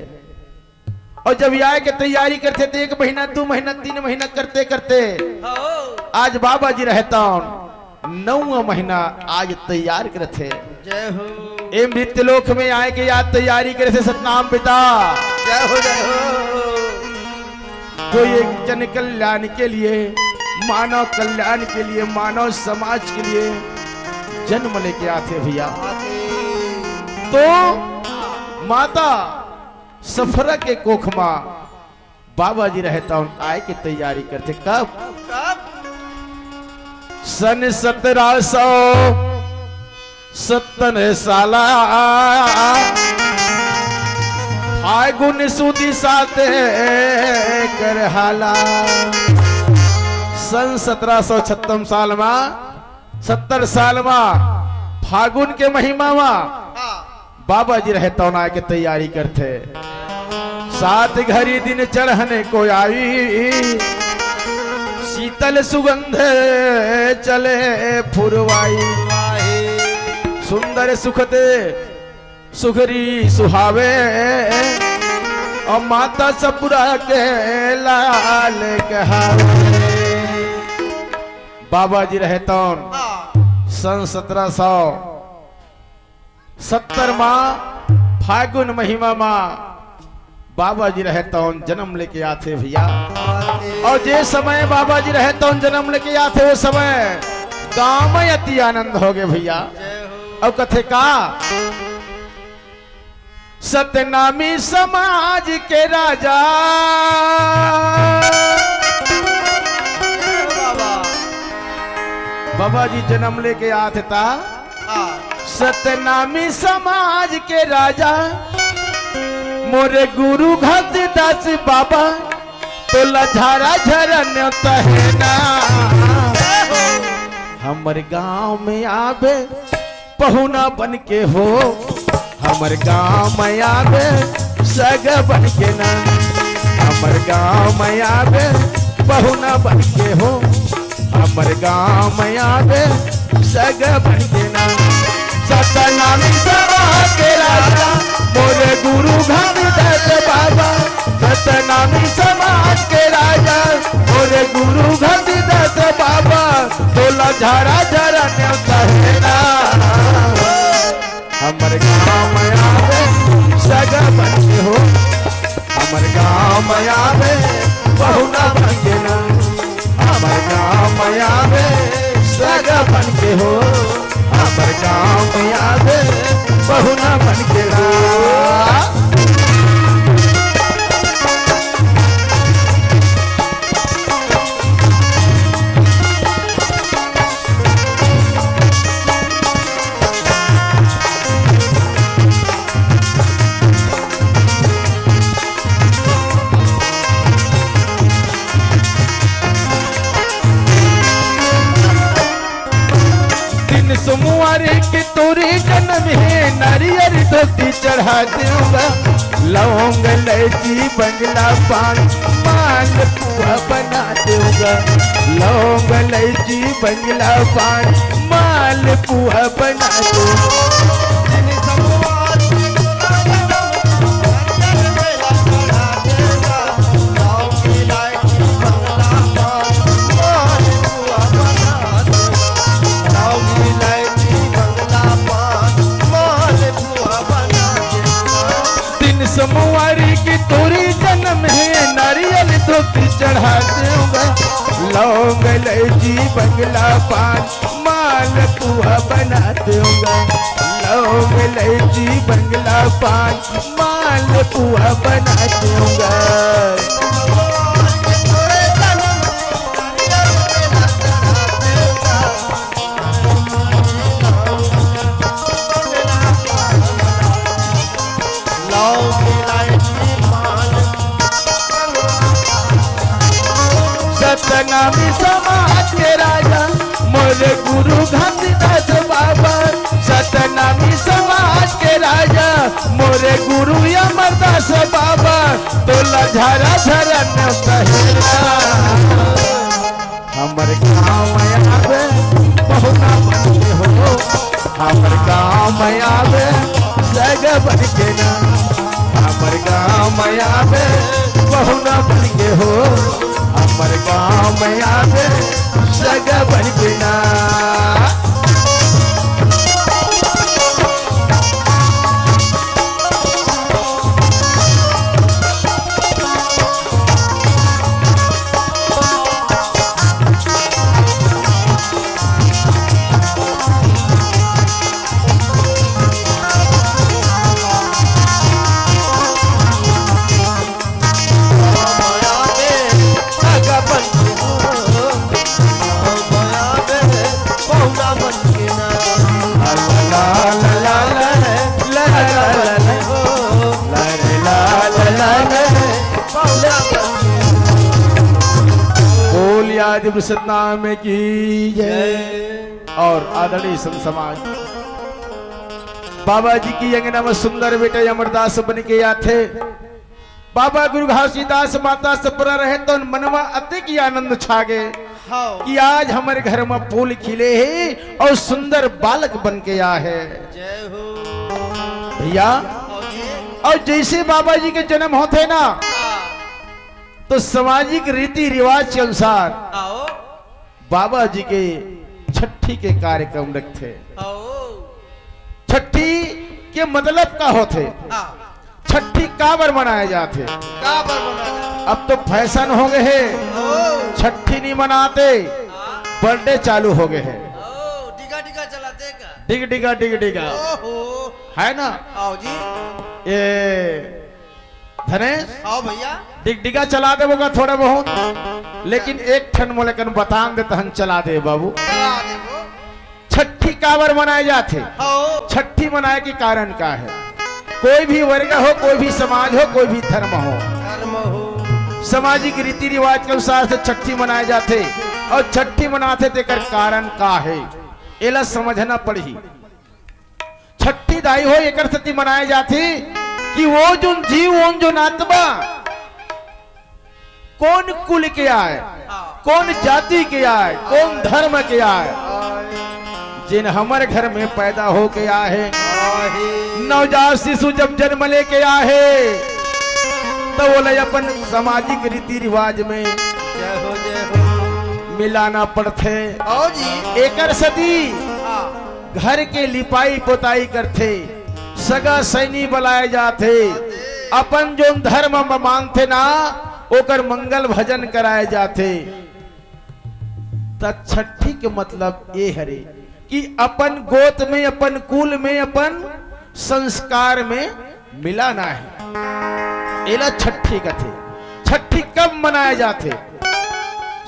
और जब आय की तैयारी करते थे 1 महीना 2 महीना 3 महीना करते करते आज बाबा जी रहता 9वां महीना आज तैयार करते जय हो ए मृत्युलोक में आए के याद तैयारी करे से सतनाम पिता जय हो जय हो कोई एक जन कल्याण के लिए मानव कल्याण के लिए मानव समाज के लिए जन्म लेके आते भैया तो माता सफरा के कोख माँ बाबा जी रहता आय की तैयारी करते कब सन 1757 साला फागुन सुदी साते कर हाला सन 1756 साल में 70 साल में फागुन के महीना में बाबा जी रहता आय के तैयारी करते 7 घड़ी दिन चढ़ने को आई शीतल सुगंध चले फुरवाई सुंदर सुखते सुखरी सुहावे और माता सपुरा के लाल कहावे बाबा जी रहता सन 1770 माँ फागुन महीना माँ बाबा जी रहता जन्म लेके आते भैया और जे समय बाबा जी रहता जन्म लेके आते वो समय गांव में अति आनंद हो गए भैया अब कथे का सतनामी समाज के राजा बाबा जी जन्म लेके आते था सतनामी समाज के राजा मोरे गुरु घासीदास बाबा तो लझारा झरन तहना हमर गांव में आवे पहुना बन के हो हमर गांव में आवे सग बन के ना हमर गांव में आवे पहुना बन के हो हमर गांव में आवे सग बन के ना सतनामी समाज के राजा मोरे गुरु घासीदास बाबा सतनामी समाज के राजा मोरे गुरु घासीदास बाबा तोला झारा झरा न्योता है ना हमर गाँव में आवे सगा बन के हो हमर गाँव में आवे बहुना बन के ना हमर गाँव में आवे सगा बन के हो हमर गाँव में आवे बहुना बन के ना सुमुआरे की तोरी जन्म है नारियल धोती चढ़ा दूंगा लौंग इलायची बंगला पान माल पुआ बना दूंगा लौंग इलायची बंगला पान माल पुआ बना दूंगा सोमवारी की तोरी जन्म है नारियल धोती चढ़ा दूंगा लौंग इलायची बंगला पान माल पुआ बना दूंगा लौंग इलायची बंगला पान माल पुआ बना दूंगा सतनामी समाज के राजा मोरे गुरु घासीदास बाबा सतनामी समाज के राजा मोरे गुरु अमरदास बाबा तोला झरा झरा न्योता हमर गाँव में आवे बहुना बन के हो हमर गाँव में आवे सगा बन के ना हमर गाँव में आवे बहुना बन के हो हमर गाँव में आवे सगा बन के ना आदि सतनाम की जय। और आदरणीय संत समाज बाबा जी की अंगना में सुंदर बेटे अमरदास बन के आते बाबा गुरु घासीदास माता सपरा रहे तो मनवा अतिक आनंद छा गए कि आज हमारे घर में फूल खिले हैं और सुंदर बालक बन के आया है। जय हो भैया। और जैसे बाबा जी के जन्म होते ना तो सामाजिक रीति रिवाज के अनुसार आओ बाबा जी के छठी के कार्यक्रम रखते। आओ छठी के मतलब का होते छठी काबर मनाए जाते। काबर मनाया अब तो फैशन हो गए है छठी नहीं मनाते बर्थडे चालू हो गए हैं। डिगा डिगा चलाते का डिग डिगा डिग डिगा ओहो है ना। आओ जी ये धनेश आओ भैया डिग डिगा चला दे बोगा थोड़ा बहुत लेकिन एक ठन मोलेकन बतान दे तहन चला दे बाबू। चला दे वो छठी काबर मनाए जाते। आओ छठी मनाए के कारण का है कोई भी वर्ग हो कोई भी समाज हो कोई भी धर्म हो धर्म हो सामाजिक रीति रिवाज के अनुसार से छठी मनाए जाते और छठी मनाते तेकर कारण का है एला समझना पड़ी। छठी दाई हो एक सती मनाए जाती कि वो जो जीव वो जो नातबा कौन कुल के आए कौन जाति के आए कौन धर्म के आए जिन हमारे घर में पैदा हो के आए है नवजात शिशु जब जन्म लेके आए तो बोले अपन सामाजिक रीति रिवाज में जय हो मिलाना पड़ते। आओ जी। एकर सदी घर के लिपाई पोताई करते, सगा सैनी बुलाए जाते, अपन जो धर्म मानते ना ओकर मंगल भजन कराए जाते। छठी के मतलब ये हरे कि अपन गोत में, अपन कुल में, अपन संस्कार में मिलाना है। एला छठी कथे। छठी कब मनाए जाते?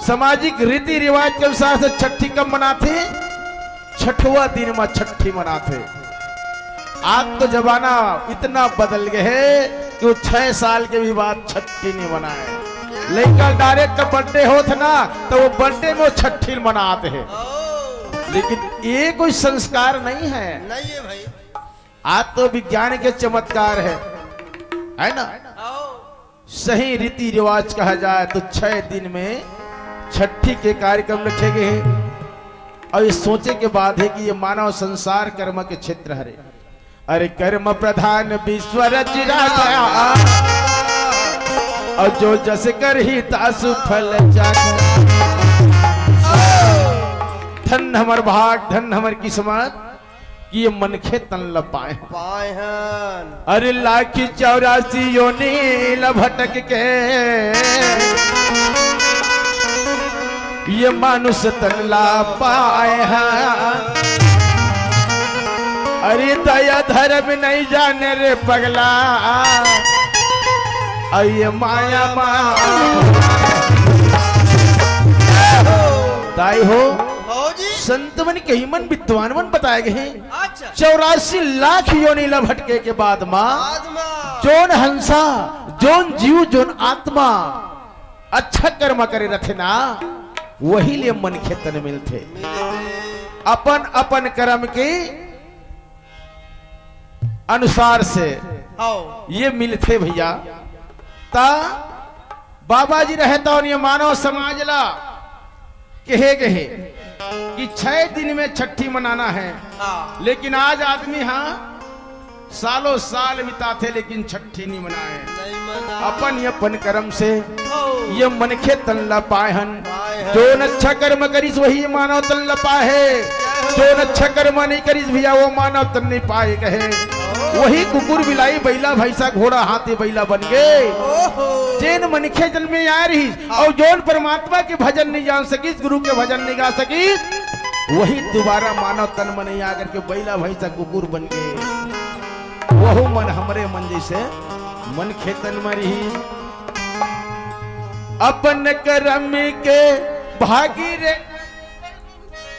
सामाजिक रीति रिवाज के अनुसार से छठी कब मनाते? छठवा दिन में छठी मनाते। आज तो जमाना इतना बदल गया है कि वो 6 साल के भी बाद छठी नहीं मनाए। लेकिन डायरेक्ट बर्थडे होता ना तो वो बर्थडे में वो छठी मनाते हैं। लेकिन ये कोई संस्कार नहीं है। नहीं है भाई। आज तो विज्ञान के चमत्कार है ना। सही रीति रिवाज कहा जाए तो 6 दिन में छठी के कार्यक्रम रखे गए हैं। और ये सोचे के बाद है कि ये मानव संसार कर्म के क्षेत्र हरे। अरे कर्म प्रधान विश्व रचना और जो जस कर ही तासु फल जाता। धन हमर भाग, धन हमर किस्मत कि ये मनखे तन ल पाए। अरे लाखी 84 योनि ल भटक के ये मानुष तन ला पाए हैं। अरे दया धर्म नहीं जाने रे पगला, अये माया ताई हो। संतवन के हिमन विद्वानवन बताए गए हैं। 84 लाख योनि ल भटके के बाद माँ जोन हंसा, जोन जीव, जोन आत्मा अच्छा कर्म करे रखे ना वही लिए मन खेतन मिलते। अपन अपन कर्म के अनुसार से ये मिलते भैया। ता बाबा जी रहता और ये मानव समाज ला कहे गए कि 6 दिन में छठी मनाना है। लेकिन आज आदमी सालों साल बिताते लेकिन छठी नहीं मनाए। अपन कर्म से ये मनखे तन ला पाए हन। जो अच्छा कर्म करीस वही मानव तन ला पाए। जो अच्छा कर्म नहीं करीस भैया वो मानव तन नहीं पाए कहे। वही कुकुर बिलाई बैला भैंसा घोड़ा हाथी बैला बन गए। जैन मनखे जन्मे आ रही और जोन परमात्मा के भजन नहीं जान सकी, गुरु के भजन नहीं गा सकी, वही दोबारा मानव तन में नहीं आकर के बैला भैंसा कुकुर बन गए। वह मन हमरे मन जैसे मन खेतन में रही। अपन कर्म के भागी रे,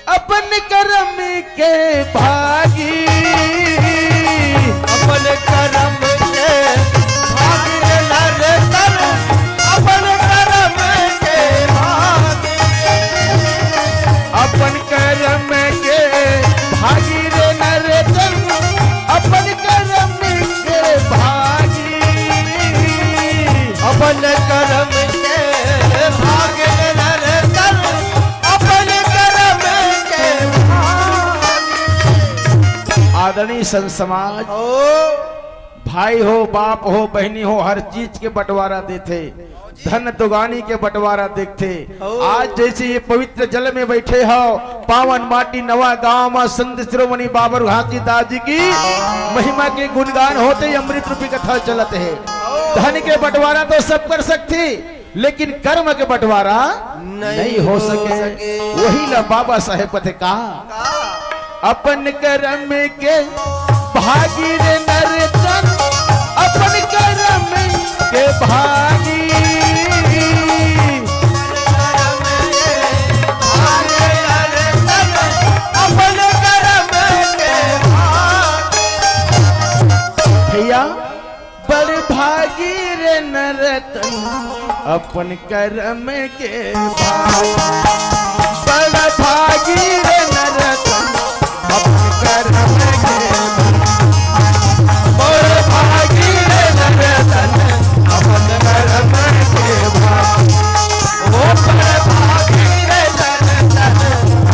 अपन कर्म के भागी, अपन कर्म के भागी रे नर तन, अपन कर्म के भागी, अपन कर्म के भागी रे नर तन, अपन कर्म के भागी, अपन कर्म के भागी रे नर तन, अपन कर्म के भागी। आदरणीय संत समाज, भाई हो, बाप हो, बहनी हो, हर चीज के बंटवारा देते, धन दुगानी के बंटवारा देखते। आज जैसे ये पवित्र जल में बैठे हो, पावन माटी नवा गांव में संत शिरोमणि बाबा घासीदास जी की महिमा के गुणगान होते, अमृत रूपी कथा चलते है। धन के बंटवारा तो सब कर सकते, लेकिन कर्म के बंटवारा नहीं हो सके। वही ला बाबा साहेब पथे कहा, अपन कर्म के भागी रे नर तन, अपन कर्म के भागी, अपन कर्म के भैया बड़ भागी रे नर तन, अपन कर्म के भागी, बड़ भागी रे नर तन, अपन कर्म के बड़ भागी रे नर तन, अपन कर्म के भागी, वो बड़ भागी रे नर तन,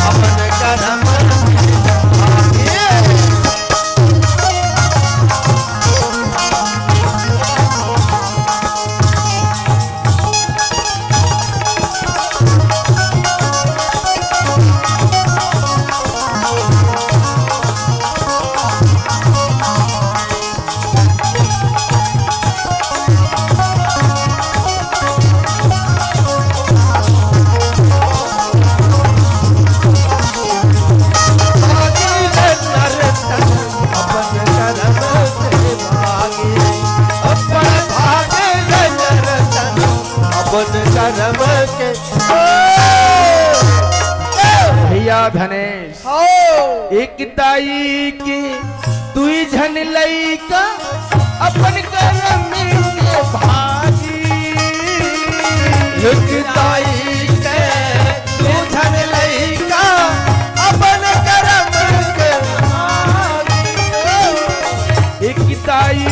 अपन कर्म के भागी। अपन कर्म के भैया धनेश एक दाई के दुई झन लइका अपन कर्म के भागी एक दाई के तू धन लइका अपन कर्म के एक दाई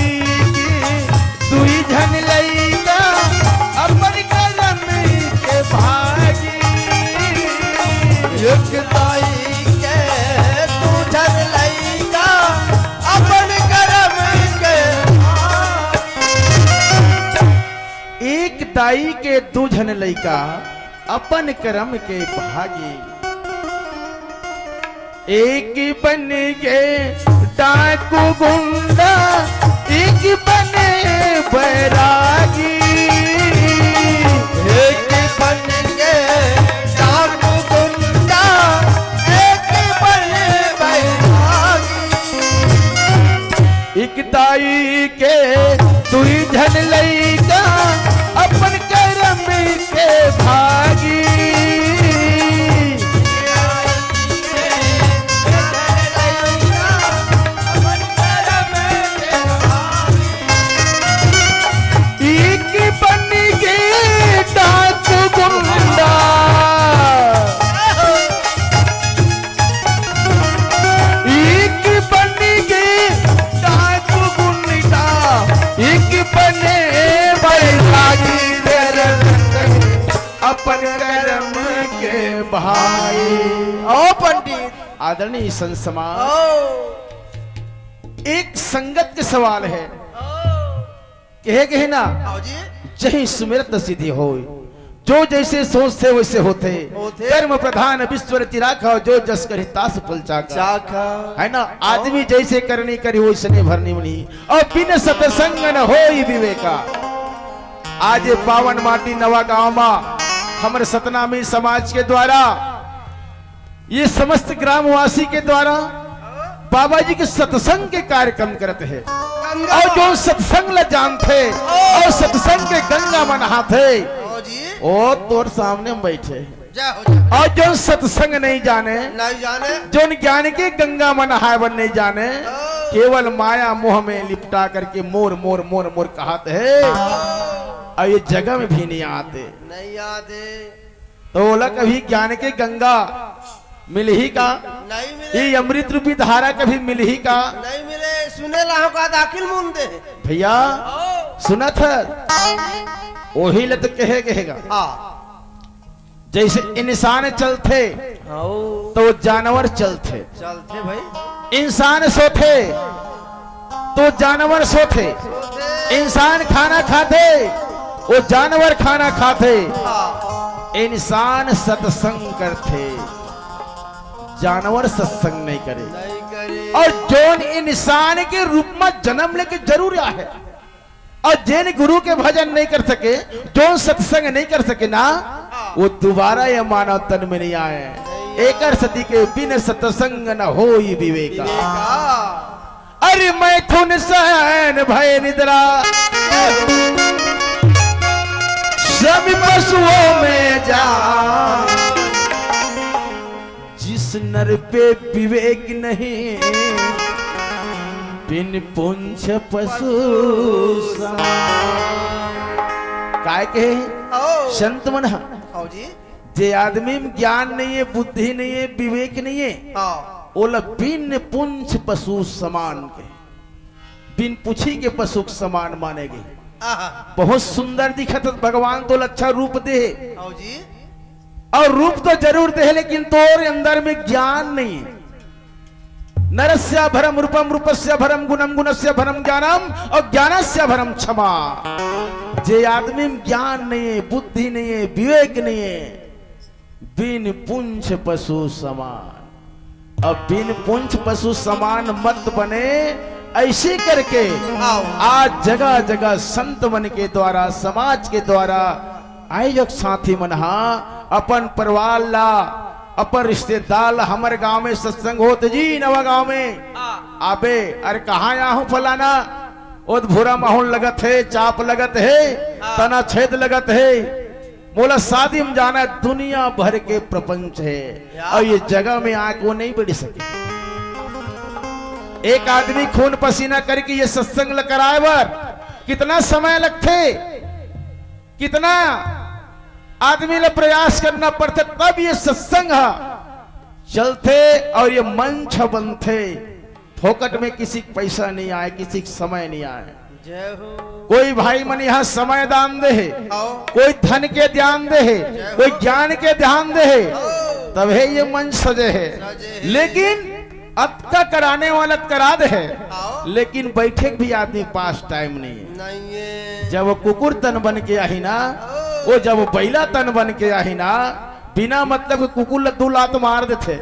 के दुई झन लइका अपन कर्म के भागी एक दाई के तू धन लइका अपन कर्म के एक दाई के दू झन लइका अपन कर्म के भागी एक बन गे डाकू गुंडा एक बने बैरागी एक बन के डाकू गुंडा एक बन बैरागी एक दाई के दुई झन लइका अपन कर्म के भागी एक बन गे डाकू गुंडा एक बन गे डाकू गुंडा एक बने बैरागी अपन कर्म के भाई। ओ पंडित आदरणीय संत समाज, ओ एक संगत के सवाल है। कहे ना आओ जी जही सुमिरत सिद्धि हो, जो जैसे सोचते वैसे होते। होते। कर्म प्रधान विश्व राखा, जो जस करी तास फल चाका। चाखा है ना, आदमी जैसे करनी करी वैसने भरनी मुनि, और बिन सतसंग न होई विवेका। आज ये पावन माटी नवा गांव में हमारे सतनामी समाज के द्वारा, ये समस्त ग्रामवासी के द्वारा बाबा जी के सत्संग के कार्यक्रम करते हैं। और जो सत्संग ल जानते और सत्संग के गंगा में नहाते, ओ जी ओ तोर सामने में बैठे। जय हो जा और जो सत्संग नहीं जाने, नहीं जाने जो ज्ञान के गंगा में नहाए बन नहीं जाने, केवल माया मोह में लिपटा करके मोर मोर मोर मोर कहते हैं, और ये जगह में भी नहीं आते। नहीं याद है तो बोला कभी ज्ञान के गंगा मिल ही का, नहीं मिले ये अमृत रूपी धारा कभी मिल ही का। नहीं मिले सुने लाहो का दाखिल मुंदे भैया सुना था, वही ले तो कहेगा। हाँ जैसे इंसान चलते आओ तो जानवर चलते, चलते भाई इंसान सोते तो जानवर सोते, इंसान खाना खाते वो जानवर खाना खाते। हाँ इंसान सत्संग करते, जानवर सत्संग नहीं करे। नहीं करे और जोन इंसान के रूप में जन्म लेके जरूर आए, और जिन गुरु के भजन नहीं कर सके, जो सत्संग नहीं कर सके ना, वो दोबारा ये मानव तन में नहीं आए। एकर सती के बिन सत्संग न होई विवेका। विवेका अरे मैं थुन सहन भय निद्रा, सभी पशुओं में जा, जिस नर पे विवेक नहीं, बिन पुंछ पशु काय के आओ संत मन, आओ जी जे आदमी में ज्ञान नहीं है, बुद्धि नहीं है, विवेक नहीं है, हाँ ओला बिन पुंछ पशु समान के, बिन पुछी के पशु के समान मानेगे। आहा बहुत सुंदर दिखत भगवान तो अच्छा रूप दे, आओ जी और रूप तो जरूर दे, लेकिन तोर अंदर में ज्ञान नहीं है। नरस्य भरम रूपम, रूपस्य भरम गुणम, गुणस्य भरम ज्ञानम, और ज्ञानस्य भरम क्षमा। जे आदमी में ज्ञान नहीं है, बुद्धि नहीं है, विवेक नहीं है, बिन पुंछ पशु समान। अब बिन पुंछ पशु समान मत बने, ऐसे करके आओ आज जगह जगह संत मन के द्वारा, समाज के द्वारा आयोजक साथी मनहा अपन परिवार ला, अपन रिश्तेदार ला, हमारे गांव में सत्संग होत जी, नवा गांव में आबे। अरे कहाँ आया हूँ फलाना, ओद भूरा माहौल लगत है, चाप लगत है, तना छेद लगत है, बोला शादी में जाना है, दुनिया भर के प्रपंच है और ये जगह में आके वो नहीं बढ़ सके। एक आदमी खून पसीना करके ये सत्संग कराए बर कितना समय लगते, कितना आदमी ने प्रयास करना पड़ता, तब ये सत्संग चलते और ये मंच बनते। फोकट में किसी को पैसा नहीं आए, किसी को समय नहीं आए। जय हो। कोई भाई मन यहाँ समय दान दे है, आओ। कोई धन के ध्यान दे है, कोई ज्ञान के ध्यान दे है, तब है ये मंच सजे है। लेकिन अतका कराने वाला करा दे है, लेकिन बैठे भी आदमी के पास टाइम नहीं है। नहीं है। जब वो कुकुर तन बन के आई ना, वो जब बैला तन बन के आई ना, बिना मतलब के कुकुर 2 लात मार देते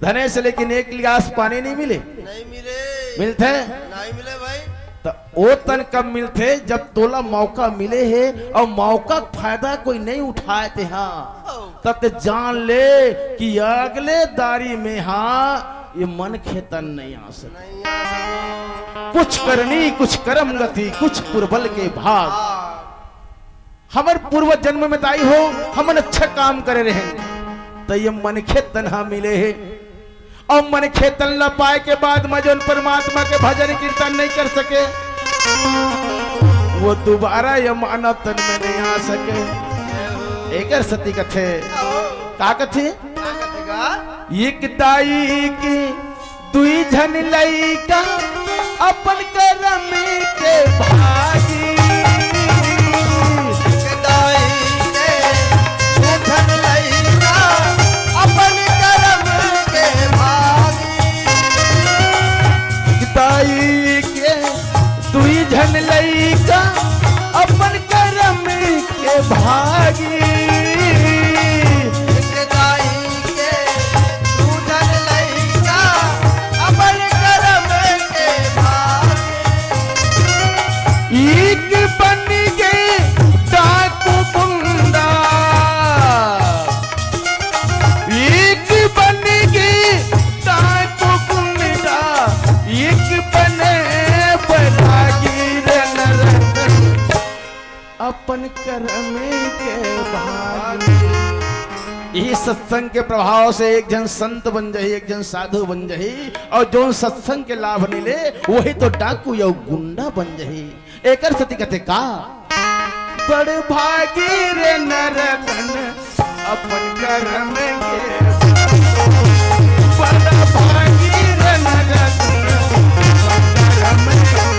धने से, लेकिन एक गिलास पानी नहीं मिले। नहीं मिले। मिलते नहीं मिले भाई। तो वो तन कब मिलते जब तोला मौका मिले है और मौका का फायदा कोई नहीं उठाए थे। हाँ तब ते जान ले कि अगले दारी में हाँ ये मन खेतन नहीं आ सकता। नहीं आ। कुछ करनी कुछ कर्म गति कुछ पुरबल के भाग। हमर पूर्व जन्म में दाई हो हमन अच्छा काम करे रहे, तो ये मन खेतन हाँ मिले है। और मन खेतन ला पाए के बाद मजन परमात्मा के भजन कीर्तन नहीं कर सके, वो दोबारा ये मानव तन में नहीं आ सके। एक सती कथे का कथे, एक दाई की 2 झन लइका अपन करम के भागी। एक दाई के 2 झन लइका अपन करम के भागी। एक दाई के 2 झन लइका अपन करम के भागी। अपन कर्म के भागी। यही सत्संग के प्रभाव से एक जन संत बन जाही, एक जन साधु बन जाही, और जो सत्संग के लाभ नहीं ले वही तो डाकू या गुंडा बन जाही। एक सती कहते का बड़ भागी रे नरतन अपन कर्म के, बड़ भागी रे नरतन अपन कर्म के।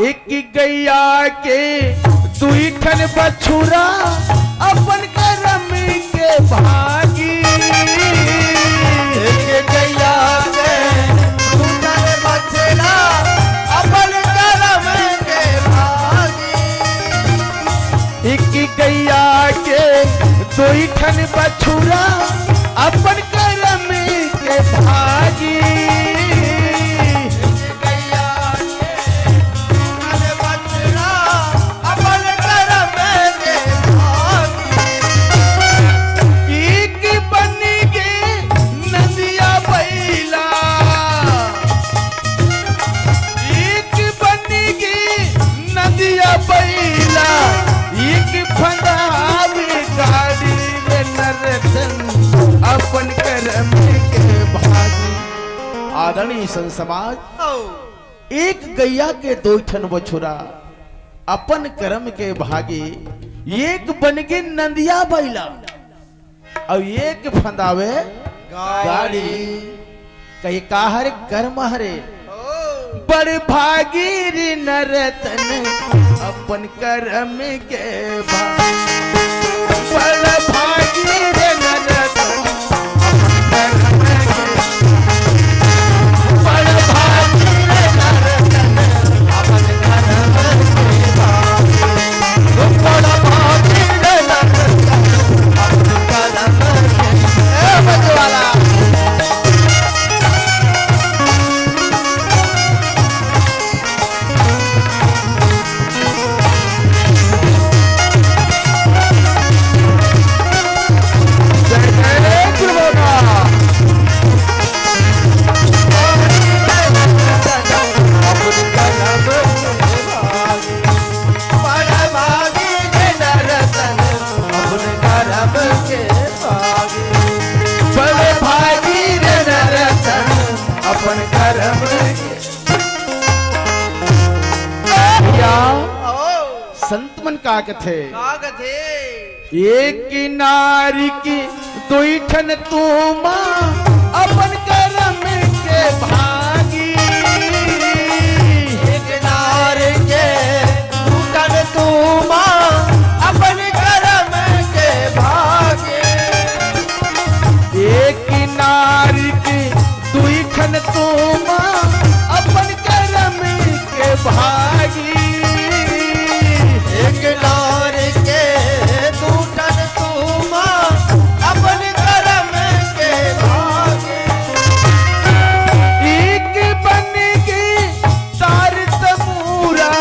एक गैया के 2 ठन बछुरा अपन करम के भागी। एक गैया के 2 ठन बछुरा अपन करम के भागी। एक गैया के 2 ठन बछुरा अपन करम के भागी। अपन कर्म के भागी। आदरणीय संत समाज, एक गैया के 2 ठन बछुरा अपन कर्म के भागी। एक बन के नंदिया बैला और एक फंदावे गाड़ी। कही का हरे कर्म हरे बड़ भागीर नरतन अपन कर्म के बड़ भागीर नरतन अपन कर्म के बड़ भागीर नरतन अपन कर्म के बड़ भागीर नरतन अपन कर्म के बजवाला अपन कर्म संत मन का कथे एक नारी की दुईठन तुमा अपन कर्म के भागी एक नारी के दुईठन तुमा अपन कर्म के भागी एक नारी की दुईठन तुमा अपन कर्म के भागी एक नार के दूठन तुमा अपन कर्म के भागी एक बन के तार तमूरा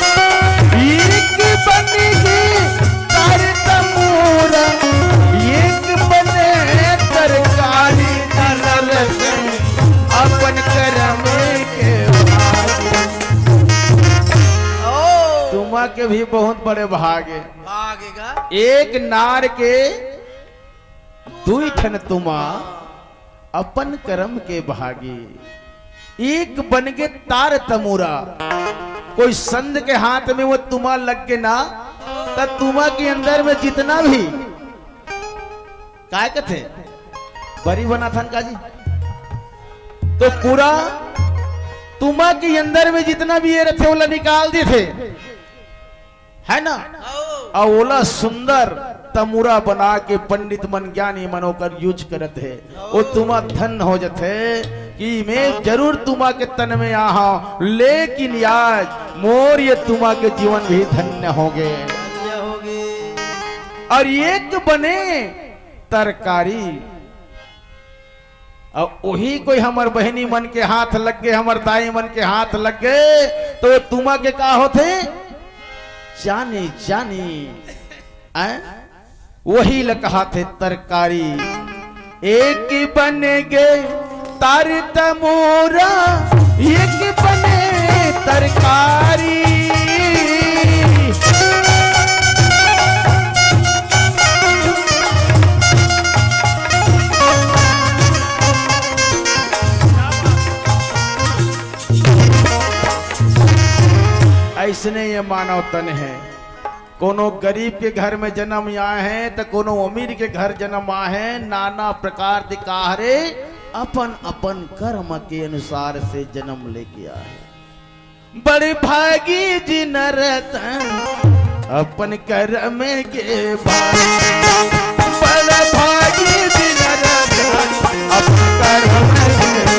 एक बन के तार तमूरा एक बने तरकारी अपन कर्म के तुमा के भी बहुत बड़े भागे भागेगा एक नार के दुई ठन तुमा अपन कर्म के भागी एक बन के तार तमूरा कोई संत के हाथ में वो तुमा लग के ना तब तुमा के अंदर में जितना भी काय कथे बरी बना था का जी तो पूरा तुमा के अंदर में जितना भी ये रथे ओला निकाल दिए थे है ना और ओला सुंदर तमुरा बना के पंडित मन ज्ञानी मनो कर यूज करत है वो तुमा धन हो जाते कि मैं जरूर तुमा के तन में आहा लेकिन आज मोर ये तुमा के जीवन भी धन्य हो गए और एक बने तरकारी और वही कोई हमार बहनी मन के हाथ लग गए हमार दाई मन के हाथ लग गए तो तुमा के का होते जाने जाने वही लकहा थे तरकारी एक बन गए तार तमोरा एक बने तरकारी ऐसने ये मानव तन है कोनो गरीब के घर में जन्म आए हैं तो कोनो अमीर के घर जन्म आए हैं नाना प्रकार दिकारे अपन अपन कर्म के अनुसार से जन्म लेके आए बड़े भागी जी नरतन अपन कर्म के बड़े भागी जी नरतन अपन कर्म के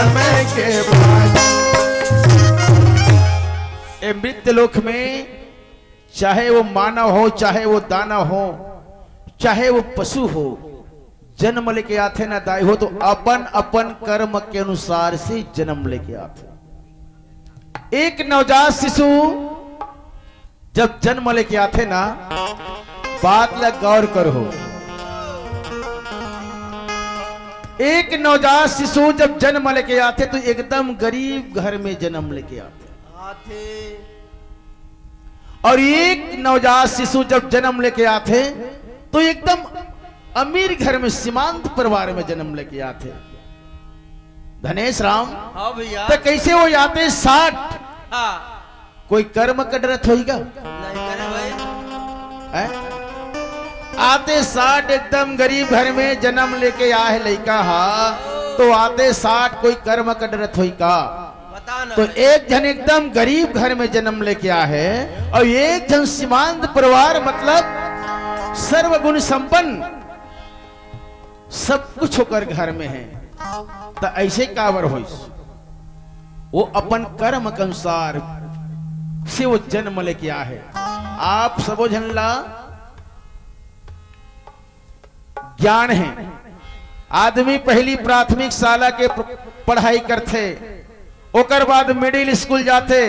समय के बाद। ए मृत्यलोक में चाहे वो मानव हो, चाहे वो दानव हो, चाहे वो पशु हो, जन्म लेके आते ना दाई हो तो अपन अपन कर्म के अनुसार से जन्म लेके आते। एक नवजात शिशु जब जन्म लेके आते ना, बात ला गौर करो, एक नवजात शिशु जब जन्म लेके आते तो एकदम गरीब घर में जन्म लेके आते, और एक नवजात शिशु जब जन्म लेके आते तो एकदम अमीर घर में, सीमांत परिवार में जन्म लेके आते। धनेश राम, हाँ भैया। तो कैसे वो आते 60? हाँ। कोई कर्म का डरत होगा? नहीं करे भाई। है? आते 60 एकदम गरीब घर में जन्म लेके आए लड़का, हा तो आते 60 कोई कर्म का डरत होई का? बता ना। तो एक जन एकदम गरीब घर में जन्म लेके आया है और एक जन सीमांत परिवार, मतलब सर्वगुण संपन्न, सब कुछ होकर घर में है, तो ऐसे काबर हो? वो अपन कर्म के अनुसार से वो जन्म लेके आया है। आप सबो झनला ज्ञान है, आदमी पहली प्राथमिक शाला के पढ़ाई करते, ओकर बाद मिडिल स्कूल जाते,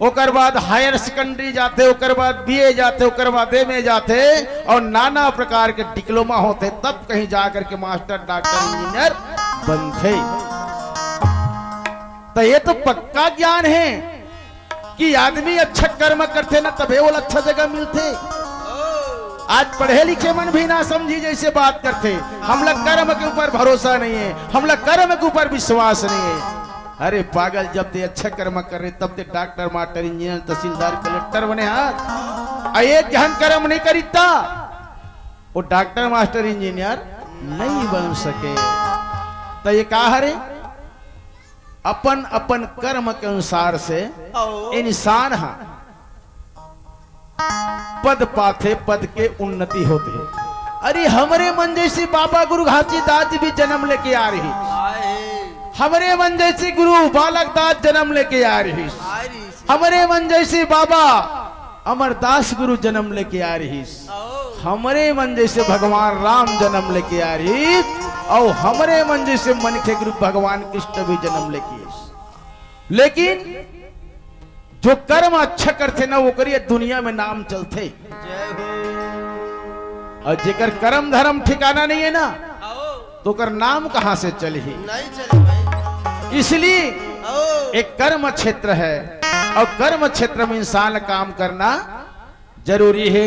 ओकर बाद हायर सेकेंडरी जाते, ओकर बाद बीए जाते, ओकर बाद एमए जाते, और नाना प्रकार के डिप्लोमा होते, तब कहीं जाकर के मास्टर, डॉक्टर, इंजीनियर बनते। तो ये तो पक्का ज्ञान है कि आदमी अच्छा कर्म करते ना तबे वो अच्छा जगह मिलते। आज पढ़े लिखे मन भी ना समझी जैसे बात करते, हम लोग कर्म के ऊपर भरोसा नहीं है, हम लोग कर्म के ऊपर विश्वास नहीं है। अरे पागल, जब ते अच्छा कर्म कर रहे तब ते डॉक्टर, मास्टर, इंजीनियर, तहसीलदार, कलेक्टर बने। हाथ एक जहन कर्म नहीं करीता वो डॉक्टर, मास्टर, इंजीनियर नहीं बन सके। तो ये कहा रे, अपन अपन कर्म के अनुसार से इंसान हा पद पाथे, पद के उन्नति होते हैं। अरे हमारे मन जैसी बाबा गुरु घासीदास भी जन्म लेके आ रही, हमारे मन जैसी गुरु बालक दास जन्म लेके आ रही, हमारे मन जैसे बाबा अमरदास गुरु जन्म लेके आ रही, हमारे मन जैसे भगवान राम जन्म लेके आ रही, और हमारे मन जैसे मन के गुरु भगवान कृष्ण भी जन्म लेके। लेकिन जो कर्म अच्छा करते ना वो करिए दुनिया में नाम चलते, और जेकर कर्म धर्म ठिकाना नहीं है ना तो कर नाम कहां से चली? नहीं चले भाई। इसलिए एक कर्म क्षेत्र है, और कर्म क्षेत्र में इंसान काम करना जरूरी है।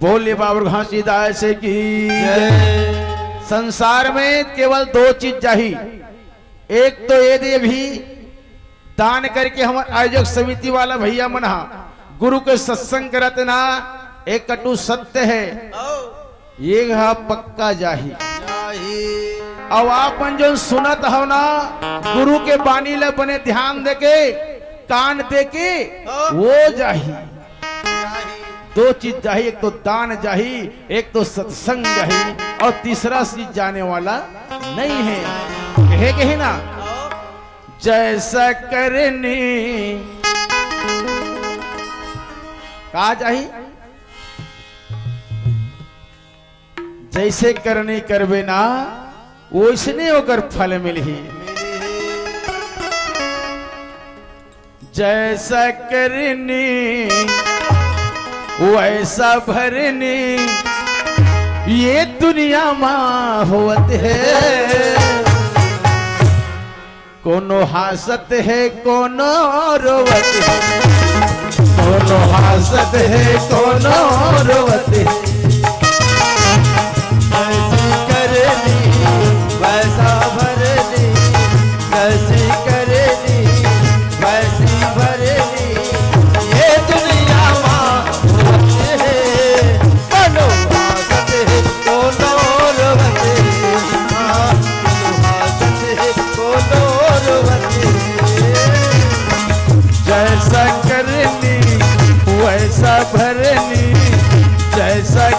बोले बाबा घासीदास की संसार में केवल 2 चीज चाहिए, एक तो ये भी दान करके हमारे आयोजक समिति वाला भैया मना गुरु के सत्संग करत ना, एक कटु सत्य है, ये पक्का जाही। अब आप जो सुनत हो ना, गुरु के बानी ले बने ध्यान देके, कान देके वो जाही। 2 चीज चाहिए, एक तो दान चाहिए, एक तो सत्संग चाहिए, और तीसरा चीज जाने वाला नहीं है। कहे ना, जैसा करनी कहा चाहिए, जैसे करनी करबे ना वैसने होकर फल मिली। जैसा करनी वैसा भरनी, ये दुनिया मां होत है, कोनो हासत है कोनो रोवत है, कोनो हासत है कोनो रोवत है। जैसी करनी वैसा भरनी, जैसी करनी वैसी भरनी, ये दुनिया मां होती है, कोनो हासत है कोनो रोवत है, कोनो हासत है कोनो रोवत है। जैसा करनी वैसा भरनी, जैसा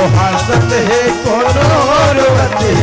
कोनो हंसत है कोनो रोवत है।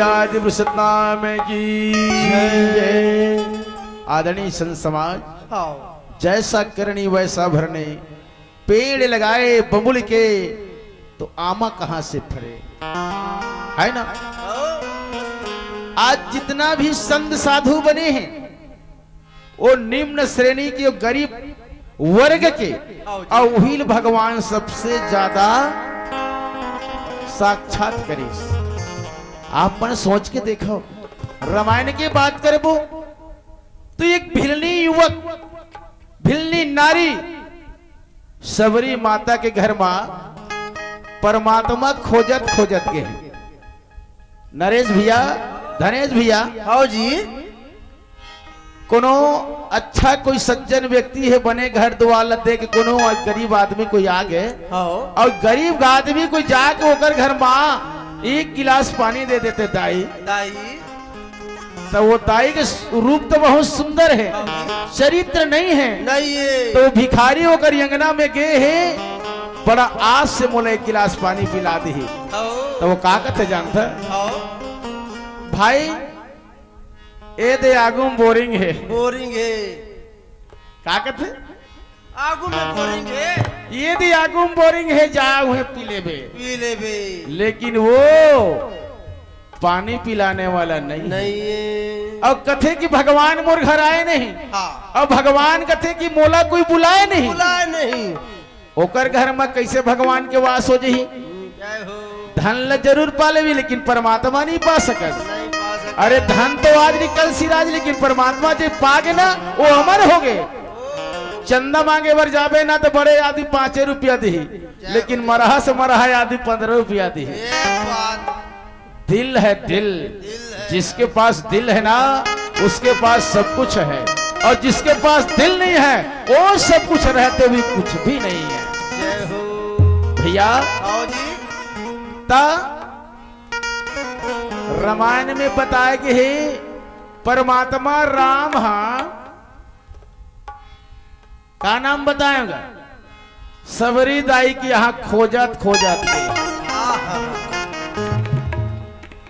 आदि सतनाम की जय। आदरणीय संत समाज, जैसा करनी वैसा भरने, पेड़ लगाए बबुल के तो आमा कहां से फरे, है ना। आज जितना भी संत साधु बने हैं वो निम्न श्रेणी के गरीब वर्ग के, और वही भगवान सबसे ज्यादा साक्षात करे। आप पर सोच के देखो, रामायण की बात करबो तो एक भिलनी युवक, भिलनी नारी सबरी माता के घर में परमात्मा खोजत खोजत के। नरेश भैया, धनेश भैया, हाँ जी, कोनो अच्छा कोई सज्जन व्यक्ति है बने घर द्वार दे के, कोनो गरीब आदमी कोई आ गए और गरीब आदमी कोई जाके होकर घर में एक गिलास पानी दे देते दाई, तो वो दाई के रूप तो बहुत सुंदर है, चरित्र नहीं है, तो भिखारी होकर यंगना में गए हैं, बड़ा आस से मोले एक गिलास पानी पिला दी। तो वो का कहते जानता भाई, ए दे आगू बोरिंग है, बोरिंग है, का कहते आगू में बोरिंग है, ये दी आगू बोरिंग है, जाओ है पी ले बे, लेकिन वो पानी पिलाने वाला नहीं है। और कथे कि भगवान मोर घर आए नहीं, और भगवान कथे कि मोला कोई बुलाए नहीं, ओकर घर में कैसे भगवान के वास हो जही। धन ल जरूर पा लेवी लेकिन परमात्मा नहीं पा सकत। अरे धन तो आज निकल सिराज, लेकिन परमात्मा जो पागे ना वो अमर हो गए। चंदा मांगे बर जाबे ना तो बड़े आदि 5 रुपया दी, लेकिन मरहा से मरहा आदि 15 रुपया दी। दिल है दिल, जिसके पास दिल है ना उसके पास सब कुछ है, और जिसके पास दिल नहीं है वो सब कुछ रहते भी कुछ भी नहीं है। भैया ता रामायण में बताया कि हे परमात्मा राम, हाँ का नाम बताएगा, सबरी दाई की यहाँ खोजत खोजत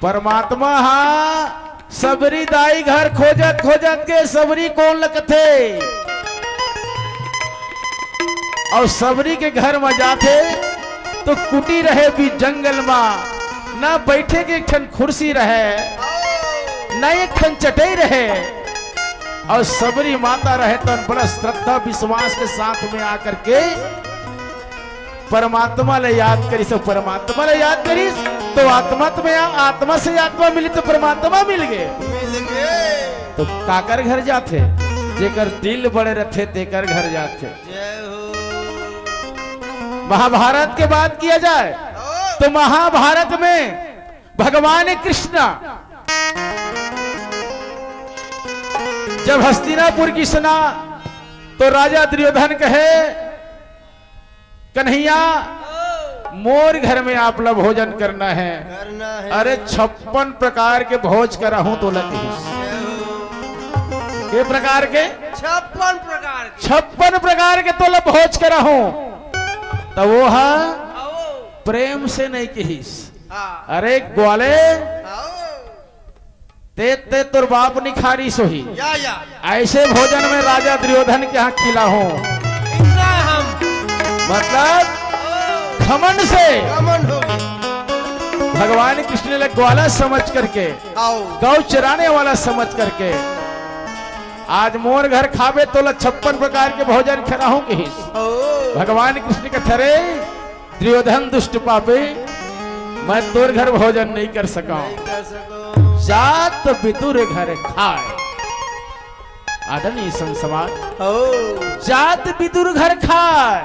परमात्मा, हाँ सबरी दाई घर खोजत खोजत के सबरी कौन लगते, और सबरी के घर में जाते तो कुटी रहे भी जंगल में, ना बैठे के एक ठन कुर्सी रहे, ना एक ठन चटई रहे, और सबरी माता रहे तो बड़ा श्रद्धा विश्वास के साथ में आकर के परमात्मा ले याद करी। सब परमात्मा ले याद करी तो आत्मा में आत्मा से आत्मा मिली तो परमात्मा मिल गए। तो काकर घर जाते, जेकर दिल बड़े रथे तेकर घर जाते। महाभारत के बात किया जाए तो महाभारत में भगवान कृष्ण जब हस्तिनापुर की सुना तो राजा दुर्योधन कहे, कन्हैया मोर घर में आप लोग भोजन करना है। करना है। अरे 56 प्रकार के भोज करा हूं तो लगी के प्रकार के 56 प्रकार के 56 प्रकार के तो भोज करा हूं। तो वो है आओ प्रेम से नहीं कहिस। हाँ अरे ग्वाले आओ ते तुर बाप निखारी सोही। या ऐसे भोजन में राजा दुर्योधन के यहाँ खिला हूं। इतना हम मतलब घमंड से कमन हो गए। भगवान कृष्ण ने ग्वाला समझ करके, आओ गौ चराने वाला समझ करके आज मोर घर खावे तो 56 प्रकार के भोजन खरा हूं कि आओ भगवान कृष्ण के थरे दुर्योधन दुष्ट पापी मैं तोर घर भोजन नहीं कर सका। नहीं कर सको। जात विदुर घर खाए आदरणीय संत समाज। आओ जात विदुर घर खाए।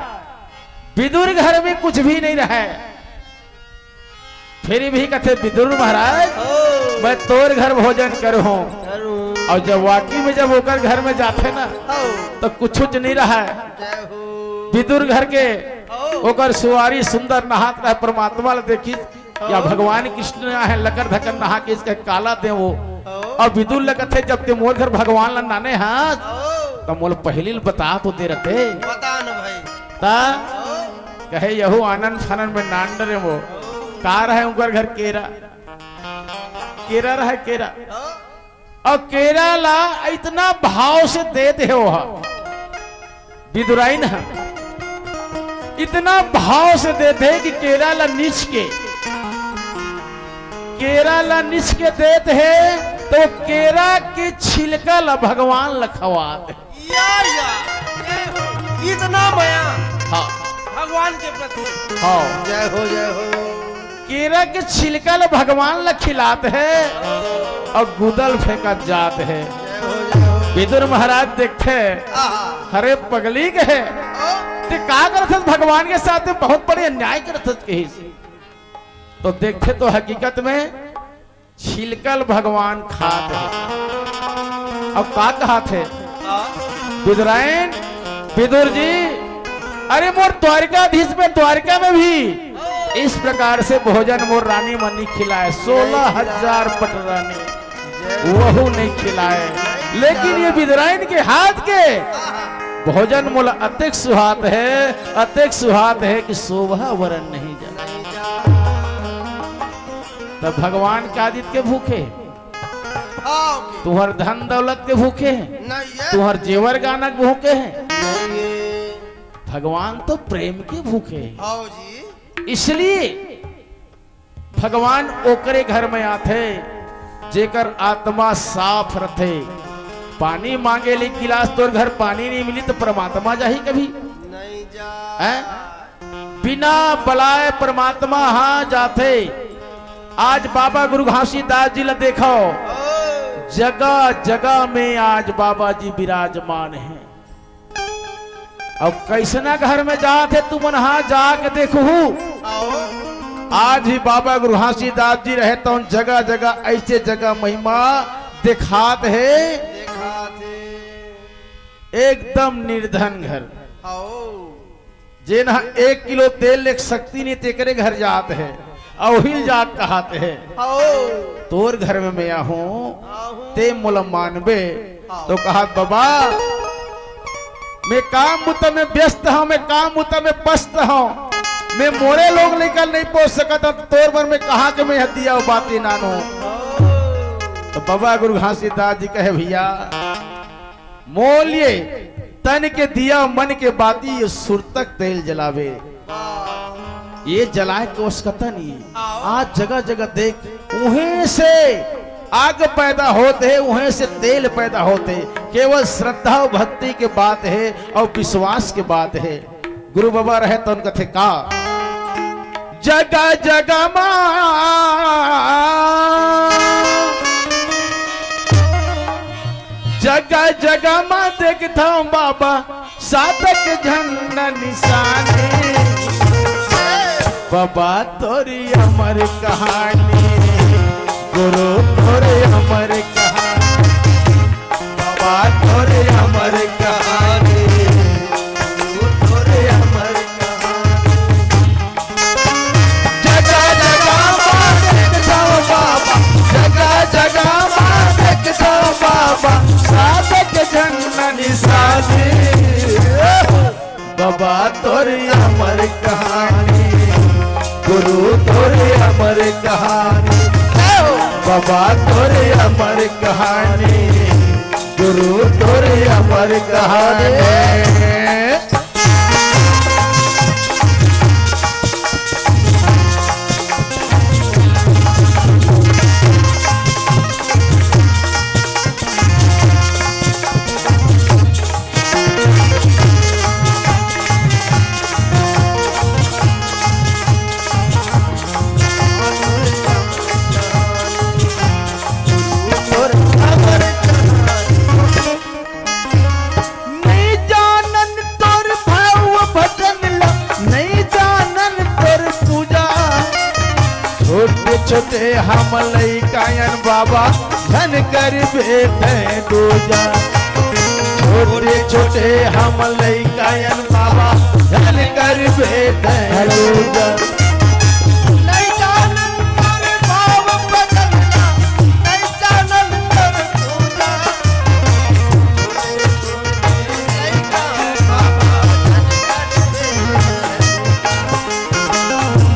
विदुर घर में कुछ भी नहीं रहे फिर भी कहते विदुर महाराज आओ मैं तोर घर भोजन करूं। करूं और जब वाकई में जब होकर घर में जाते ना आओ तो कुछ नहीं रहा। जय हो विदुर घर के आओ होकर सुवारी सुंदर नहात रहे परमात्मा ले देखी या भगवान कृष्ण है लकर धकर नहा के इसका काला दे वो। आओ और विदुर लगते जब ते मोर घर भगवान ला नाने हाथ आओ तो मोल पहली बता तो दे रहते बता न भाई ता आओ कहे यहू आनंद फानन में नांड रे वो कार है उनकर घर केरा केरा रहा केरा आओ और केरा ला इतना भाव से देते हो विदुराई ना इतना भाव से देते कि केरा ला निच के केरा ला निच के देते है तो केरा के छिलका ला भगवान लखवाते। या इतना माया हाँ भगवान के प्रति। हाँ जय हो जय हो केरा के छिलका ला भगवान ला खिलाते है और गुदल फेंका जाते है। जय हो जय हो। विदुर महाराज देखते आहा हरे पगली के है आओ ते का करत भगवान के साथ में बहुत बड़े अन्याय करत कही तो देखे तो हकीकत में छिलकल भगवान खाते हैं। अब का कहा थे विदुरायन विदुर जी अरे मोर द्वारिकाधीश में द्वारिका में भी इस प्रकार से भोजन मोर रानी मनी खिलाए 16,000 पटरानी वहू नहीं खिलाए लेकिन ये विदुरायन के हाथ के भोजन मोला अत्यक सुहात है कि शोभा वरण नहीं जाता। तब भगवान के आदित्य के भूखे आओ तुम्हार धन दौलत के भूखे हैं नहीं ये तुम्हार जेवर गाना के भूखे हैं। नहीं ये भगवान तो प्रेम के भूखे हैं। आओ जी इसलिए भगवान ओकरे घर में आते जेकर आत्मा साफ रथे। पानी मांगे ली गिलास तोर घर पानी नहीं मिली तो परमात्मा जाही कभी नहीं जा है? बिना बलाए परमात्मा हाँ जाते। आज बाबा गुरु घासीदास जी ला देखो जगह जगह में आज बाबा जी विराजमान हैं। अब कैसना घर में जाते तुम हाँ जाके देखू आओ आज ही बाबा गुरु घासीदास जी रहे तो जगह जगह ऐसे जगह महिमा दिखात है। देखा थे एकदम निर्धन घर आओ जे ना 1 किलो तेल ले सकती नहीं तेकरे घर जात है अहिल जात कहते है। आओ तोर घर में मैं हूँ आओ ते मुल मानबे तो कहा बाबा मैं काम बुता में व्यस्त हूँ मैं काम बुता में पस्त हूँ मैं मोरे लोग निकल नहीं पहुंच सकता तो तोर पर मैं कहा कि मैं दिया बाती नानो। तो बाबा गुरु घासीदास जी कहे भैया मोलिए तन के दिया मन के बाती ये सुर तक तेल जलावे ये जलाए के उसकता नहीं आज जगह जगह देख उहें से आग पैदा होते है उहें से तेल पैदा होते केवल श्रद्धा और भक्ति के बात है और विश्वास के बात है। गुरु बाबा रहे तो उनका थे का जगह जगह जगह जगह मां देखता हूं बाबा साधक झंडा निशानी बाबा तोरी अमर कहानी गुरु तोरे अमर कहानी बाबा तोरे अमर कहानी गुरु तोरे अमर कहानी कहानी, गुरु तोरे अमर कहानी, बाबा तोरे अमर कहानी, गुरु तोरे अमर कहानी। छोटे हम लइकायन बाबा धन कर बेटे दूजा, छोटे छोटे हम लइकायन बाबा धन कर बेटे दूजा। नहीं जानन कर भाव बदलना, नहीं जानन कर पूजा, लइका बाबा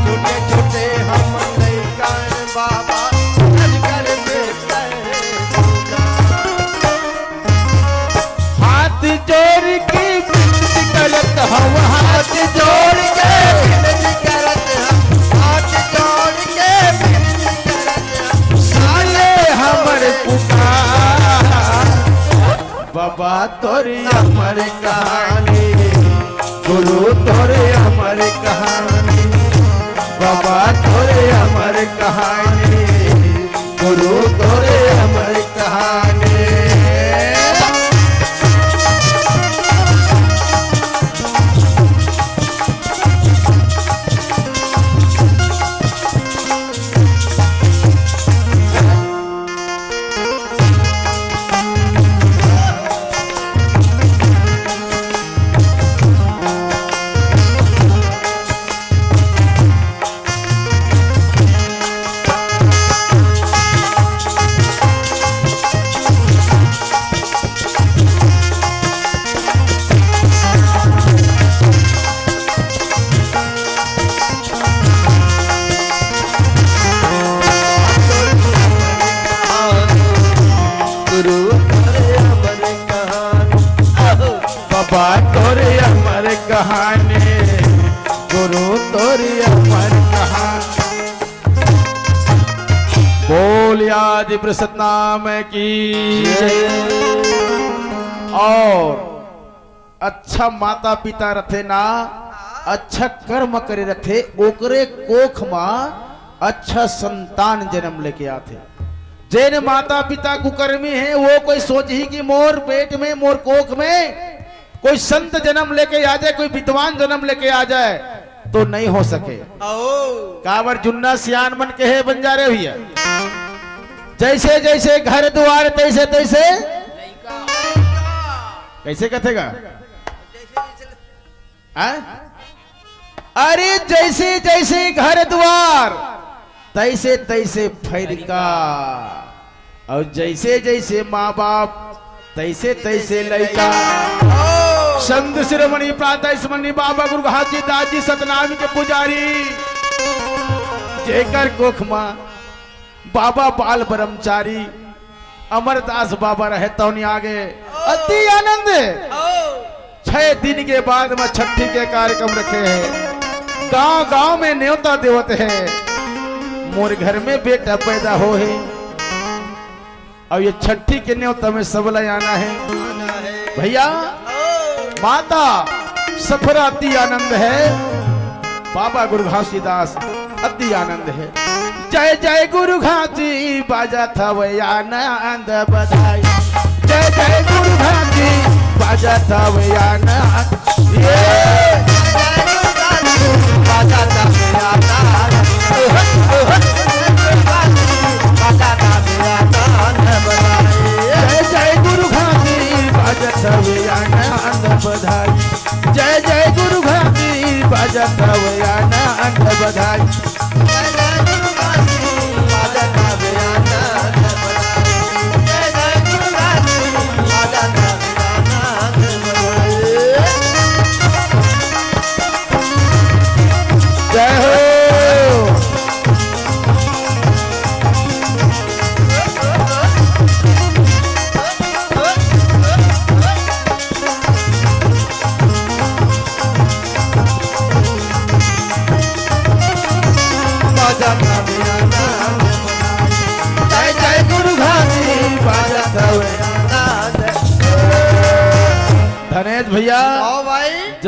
छोटे छोटे हम लइका बाबा धन कर बेटे दूजा। हाथ जोड़ के विनती करत हम, हाथ जोड़ के विनती करत हम, हाथ जोड़ के विनती करत हम, साले हमर पुकार, बाबा तोरे अमर कहानी, गुरु तोरे अमर कहानी, बाबा तोरे अमर कहानी, गुरु तोरे अमर कहानी। गुरु तोरे अमर कहानी, बाबा तोरे अमर कहानी, गुरु तोरे अमर कहानी। बोल आदि प्रसन्न नाम की। और अच्छा माता पिता रथे ना, अच्छा कर्म करे रथे, ओकरे कोख मां अच्छा संतान जन्म लेके आते। जैन माता पिता कुकर्मी है, वो कोई सोच ही कि मोर पेट में, मोर कोख में कोई संत जन्म लेके आ जाए, कोई विद्वान जन्म लेके आ जाए तो नहीं हो सके। कावर जुन्ना सियान मन के है बंजारे भैया, जैसे जैसे घर द्वार तैसे तैसे कैसे कथेगा? अरे जैसे जैसे घर द्वार तैसे तैसे फैरिका, और जैसे जैसे माँ बाप तैसे तैसे लड़का। संत शिरोमणि प्रातः स्मरणी बाबा गुरु घासी दास जी सतनाम के पुजारी, जेकर कोखमा बाबा बाल ब्रह्मचारी अमरदास बाबा रहता हूं आगे अति आनंद। 6 दिन के बाद में छठी के कार्यक्रम रखे हैं, गांव गांव में न्योता देवत है, मोर घर में बेटा पैदा हो है, और ये छठी के न्योता में सबला आना है भैया। माता सफरा अति आनंद है, बाबा गुरु घासीदास अति आनंद है। जय जय गुरु घासी बाजा था वही आनंद बधाई, जय जय गुरु घासी बाजा था वही आनंद, बाजा था जय जय गुरु घासी बाजा था वही आनंद बधाई, जय जय गुरु घासी बाजा था वही आनंद बधाई।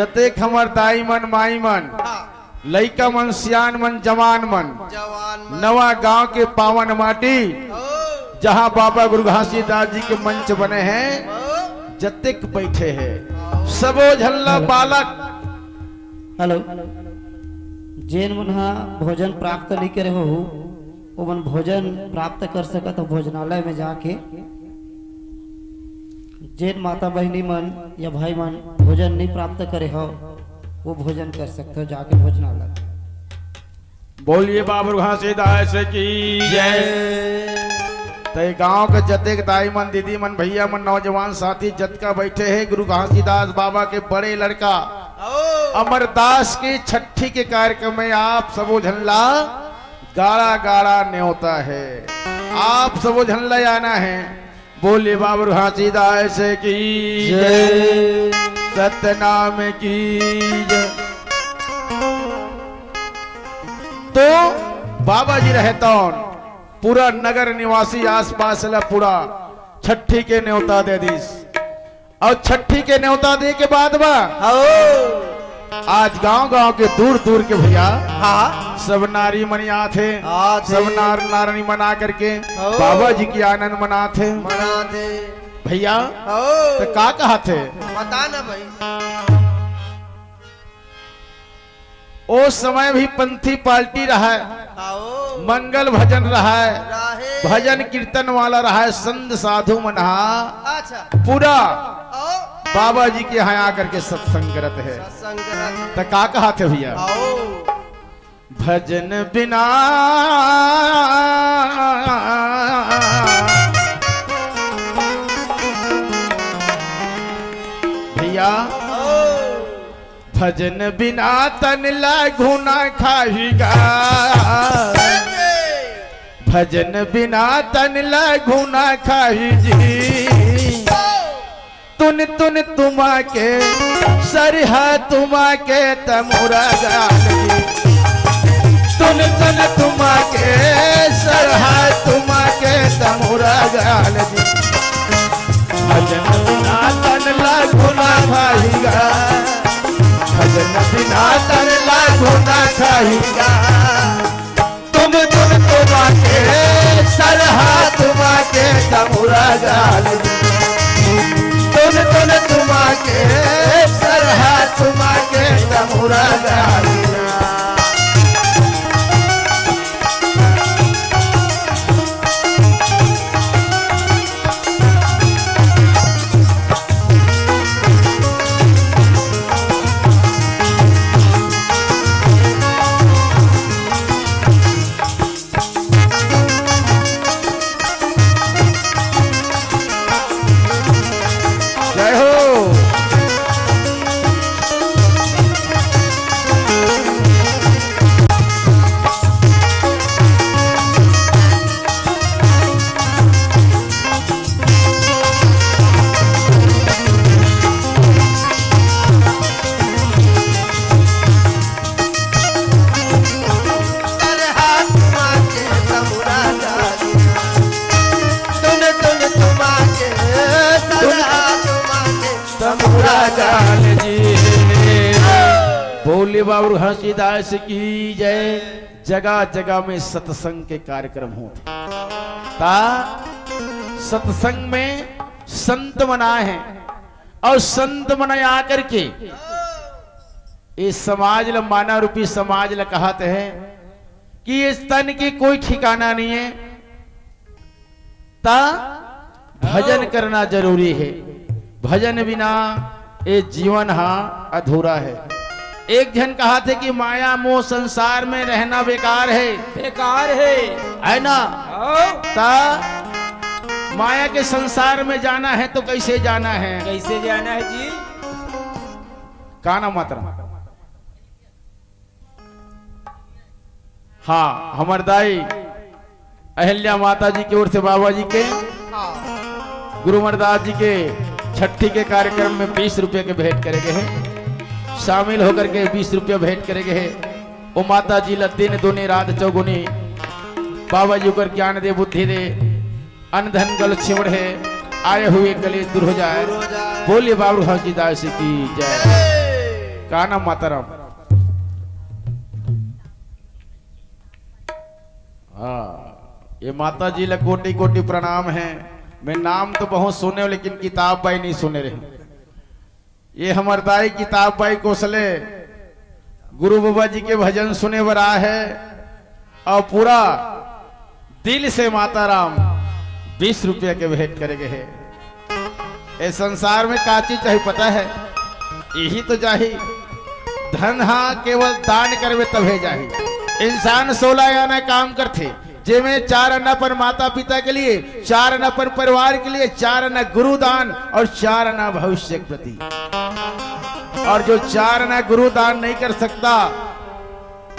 जतेक हमर दाई मन माई मन हाँ, लइका मन सियान मन जवान मन जवान मन। नवा गांव के पावन माटी ओ, जहां बाबा गुरु घासीदास जी के मंच बने हैं ओ, जतेक बैठे हैं सबो झल्ला बालक हेलो जेन मन हा भोजन प्राप्त नहीं करे हो वो मन भोजन प्राप्त कर सकत हो भोजनालय में जाके। जेन माता बहनी मन या भाई मन भोजन नहीं प्राप्त करे हो वो भोजन कर सकते हो जाके भोजनालय। बोलिए बाबा गुरु घासीदास की जय। तय गांव के जतेक दाई मन दीदी मन भैया मन नौजवान साथी जतका बैठे हैं गुरु घासीदास बाबा के बड़े लड़का ओ, अमरदास की छठी के कार्यक्रम में आप सबो झल्ला गाड़ा गाड़ा न्योता है, आप सबो झल्ला आना है। बोलिए बाबा घासीदास की जय, सतनाम की जय। तो बाबा जी रहता पूरा नगर निवासी आसपास ला पूरा छठी के न्योता दे दीस और छठी के न्योता दे के बाद बा ओ, आज गांव गांव के दूर दूर के भैया हाँ, सब नारी मनिया थे, आते। सब नारनी मना करके ओ। बाबा जी की आनंद मनाते मना दे। भैया। ओ, तो का कहा थे बता ना भाई। उस समय भी पंथी पार्टी रहा है, आओ, मंगल भजन रहा है, राहे। भजन कीर्तन वाला रहा है, संत साधु मना अच्छा, पूरा आओ, बाबा जी के यहाँ आकर के सत्संग करते है। सत्संग करते। तो का कहा थे भैया आओ, भजन बिना भैया आओ, भजन बिना तन लागू ना खाएगा, भजन बिना तन लागू ना खाई जी। तुन तुन तुमा के सरहा तुमा के तमुरा गाल जी, तुन तुन तुमा के सरहा तुमा के तमुरा गाल जी। भजन बिना तन लागू ना खाएगा, भजन बिना तन लागू ना खाएगा। तुम तुमा के सरहा तुमा के तमुरा गाल जी, तुन तुमा के सरहा तुमा के तमुरा गाल जी। जय हो। सरहा तुमा के तमुरा गाल। तुन तुमा के सरहा तुमा के तमुरा गाल जी। बोले बाबू घासीदास की जय। जगह जगह में सत्संग के कार्यक्रम होते ता सत्संग में संत मनाए हैं और संत मनाए आकर के इस समाज ल मानव रूपी समाज ल कहते हैं कि इस तन की कोई ठिकाना नहीं है, ता भजन करना जरूरी है। भजन बिना ये जीवन अधूरा है। एक जन कहा थे कि माया मोह संसार में रहना बेकार है ना। ता माया के संसार में जाना है तो कैसे जाना है, कैसे जाना है जी? काना मात्रा। हाँ, हमार दाई अहिल्या माता जी की ओर से बाबा जी के गुरु अमरदास जी के छठी के कार्यक्रम में 20 रुपए के भेंट करेंगे हैं, शामिल होकर के 20 रुपये भेंट करेंगे हैं। वो माता जी ला दिन दूनी रात चौगुनी बाबा जी कर ज्ञान दे बुद्धि दे, अन्न धन गल छिवड़ है, आए हुए गले दूर हो जाए। बोलिए बाबू घासीदास की जय। का नाम माताराम? हाँ, ये माता जी ला कोटि कोटि प्रणाम है। मैं नाम तो बहुत सुने हो, लेकिन किताब भाई नहीं सुने रहे। ये हमार दाई किताब भाई कोसले गुरु बाबा जी के भजन सुने बरा है, और पूरा दिल से माता राम 20 रुपया के भेंट करेंगे है। इस संसार में का चीज चाहिए पता है? यही तो चाहिए धन। हाँ, केवल दान करवे तभे जाही। इंसान 16 आना काम करते, जिसमें 4 आना पर माता पिता के लिए, 4 आना पर परिवार के लिए, 4 आना गुरुदान और 4 आना भविष्य के प्रति। और जो 4 आना गुरुदान नहीं कर सकता,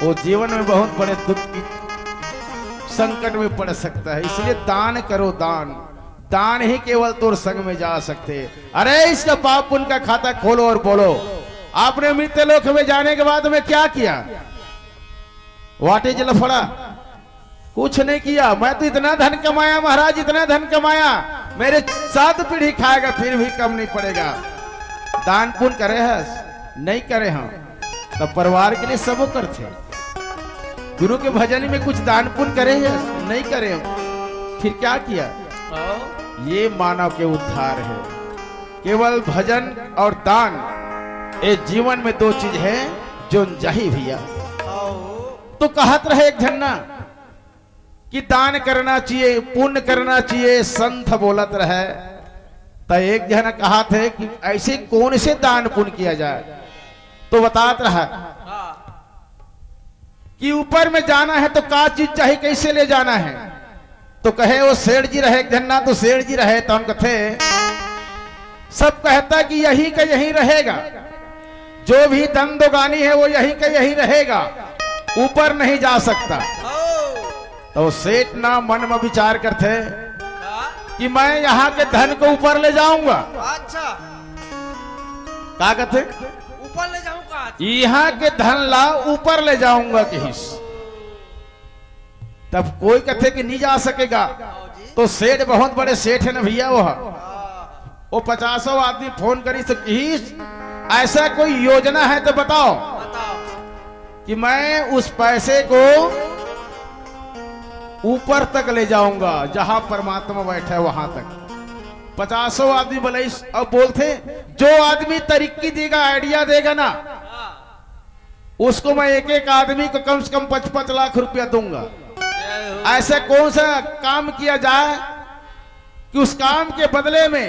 वो जीवन में बहुत बड़े दुख की संकट में पड़ सकता है। इसलिए दान करो, दान। दान ही केवल तोर संग में जा सकते। अरे इसका पाप पुण्य का खाता खोलो और बोलो, आपने मृत्युलोक में जाने के बाद में क्या किया? वाटे जल फड़ा, कुछ नहीं किया। मैं तो इतना धन कमाया महाराज, इतना धन कमाया, मेरे 7 पीढ़ी खाएगा फिर भी कम नहीं पड़ेगा। दान पुण्य करे है? नहीं करे हम। तब परिवार के लिए सब करते। गुरु के भजन में कुछ दान पुण्य करे है? नहीं करे हम। फिर क्या किया? ये मानव के उद्धार है। केवल भजन और दान, ये जीवन में 2 चीज है जो जाही भैया। तो कहत रहे एक झन्ना कि दान करना चाहिए, पुण्य करना चाहिए, संत बोलत रहे। तो एक जना कहा थे कि ऐसे कौन से दान पुण्य किया जाए? तो बतात रहा कि ऊपर में जाना है तो का चीज चाहिए, कैसे ले जाना है? तो कहे वो सेठ जी रहे एक झन्ना। तो सेठ जी रहे तो हम कथे सब कहता कि यही का यही रहेगा, जो भी धन दोगानी है वो यही का यही रहेगा, ऊपर नहीं जा सकता। तो सेठ ना मन में विचार करते कि मैं यहाँ के धन को ऊपर ले जाऊंगा। अच्छा, क्या कहते? ऊपर ले जाऊंगा, यहाँ के धन ला ऊपर ले जाऊंगा कहीं। तब कोई कहते कि नहीं जा सकेगा। तो सेठ बहुत बड़े सेठ है ना भैया, वो 50 आदमी फोन करी तो ऐसा कोई योजना है तो बताओ कि मैं उस पैसे को ऊपर तक ले जाऊंगा, जहां परमात्मा बैठा है वहां तक। 50 आदमी बोले। अब बोलते जो आदमी तरीकी देगा, आइडिया देगा ना, उसको मैं एक एक आदमी को कम से कम 55 लाख रुपया दूंगा। ऐसा कौन सा काम किया जाए कि उस काम के बदले में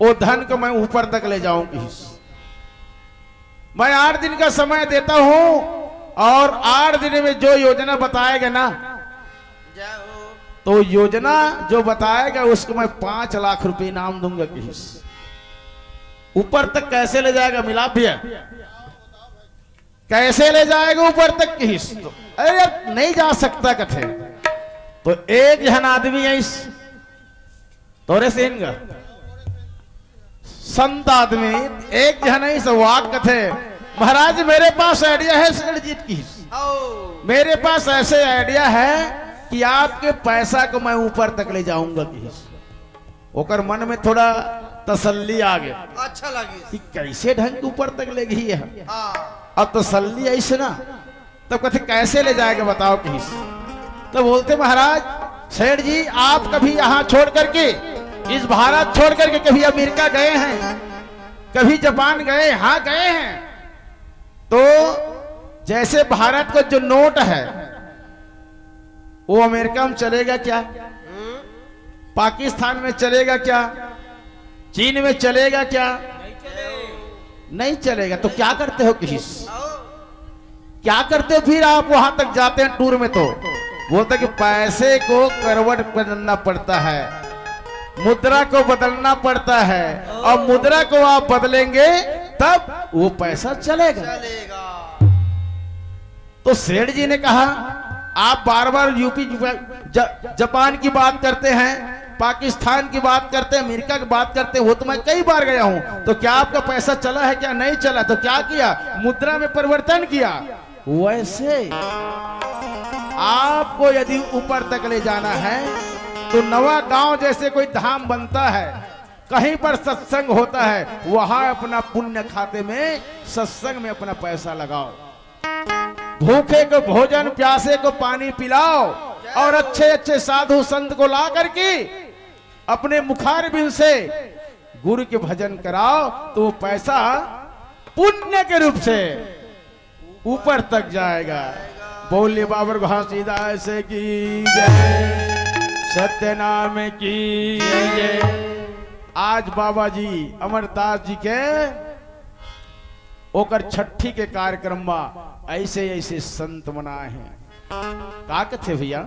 वो धन को मैं ऊपर तक ले जाऊंगी। मैं 8 दिन का समय देता हूं, और 8 दिन में जो योजना बताएगा ना, तो योजना जो बताएगा उसको मैं 5 लाख रुपए इनाम दूंगा। किस ऊपर तक कैसे ले जाएगा? मिलाप भैया, कैसे ले जाएगा ऊपर तक? किस तो अरे यार नहीं जा सकता कथे। तो एक जन आदमी है इस तोरे से इनका संत आदमी, एक जन इस वाक कथे, महाराज मेरे पास आइडिया है सेठ जी की, मेरे पास ऐसे आइडिया है कि आपके पैसा को मैं ऊपर तक ले जाऊंगा। ओकर मन में थोड़ा तसल्ली आ गया, अच्छा लगी कि कैसे ढंग के ऊपर तक ले गई है। हाँ। अब तसल्ली ऐसे ना, तब कहते कैसे ले जाएगा बताओ किस? तो बोलते महाराज सेठ जी आप कभी यहाँ छोड़ करके, इस भारत छोड़ करके कभी अमेरिका गए हैं, कभी जापान गए? हाँ गए हैं। तो जैसे भारत का जो नोट है वो अमेरिका में चलेगा क्या? पाकिस्तान में चलेगा क्या? चीन में चलेगा क्या? नहीं चलेगा। तो क्या करते हो किस? क्या करते हो फिर आप वहां तक जाते हैं टूर में? तो बोलते कि पैसे को करवट बदलना पड़ता है, मुद्रा को बदलना पड़ता है, और मुद्रा को आप बदलेंगे तब वो पैसा चलेगा। तो सेठ जी ने कहा आप बार बार यूपी जापान की बात करते हैं, पाकिस्तान की बात करते हैं, अमेरिका की बात करते हैं, वो तो मैं कई बार गया हूं। तो क्या आपका पैसा चला है क्या? नहीं चला। तो क्या किया? मुद्रा में परिवर्तन किया। वैसे आपको यदि ऊपर तक ले जाना है तो नवा गांव जैसे कोई धाम बनता है, कहीं पर सत्संग होता है वहां अपना पुण्य खाते में सत्संग में अपना पैसा लगाओ। भूखे को भोजन, प्यासे को पानी पिलाओ और अच्छे अच्छे साधु संत को ला करके अपने मुखार बिल से गुरु के भजन कराओ, तो वो पैसा पुण्य के रूप से ऊपर तक जाएगा। बोलिए बाबर घासीदास की जय, सत्य नाम की जय। आज बाबा जी अमरदास जी के ओकर छठी के कार्यक्रम में ऐसे ऐसे संत मनाए हैं। का कथे भैया,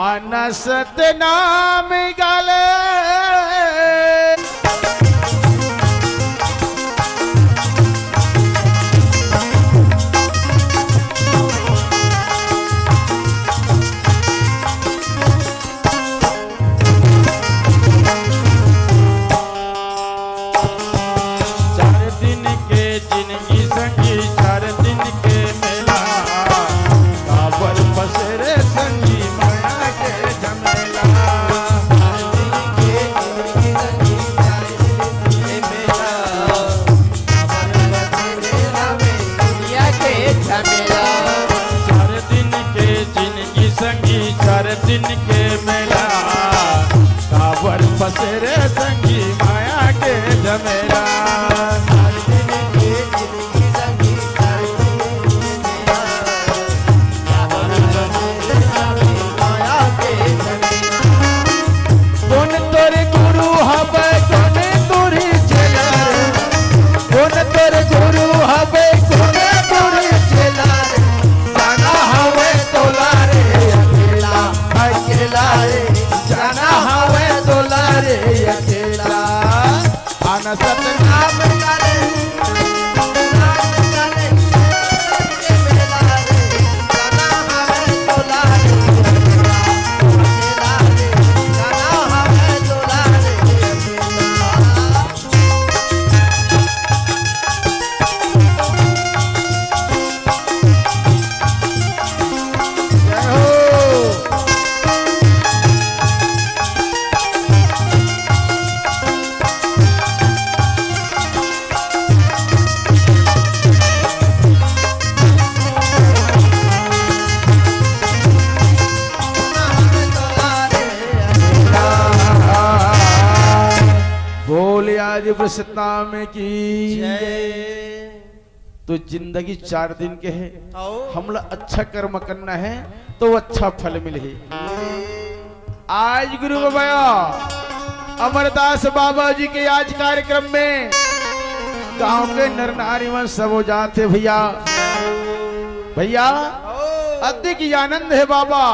आना सत्य नाम गाले दिन के मेला, काबर पसेरे संगी माया के झमेला। कौन तोरे गुरु हवे कौन तोरी चेला, कौन तोरे गुरु हवे कौन तोरी चेला, जाना हवे तोला रे अकेला रे, जाना हवे तोला रे अकेला। आना सतनाम गाले सतनाम की जय। तो जिंदगी 4 दिन के है, हमला अच्छा कर्म करना है तो अच्छा फल मिले। आज गुरु बाबा अमरदास बाबा जी के आज कार्यक्रम में गांव के नर नारी में सब हो जाते भैया। भैया अधिक आनंद है बाबा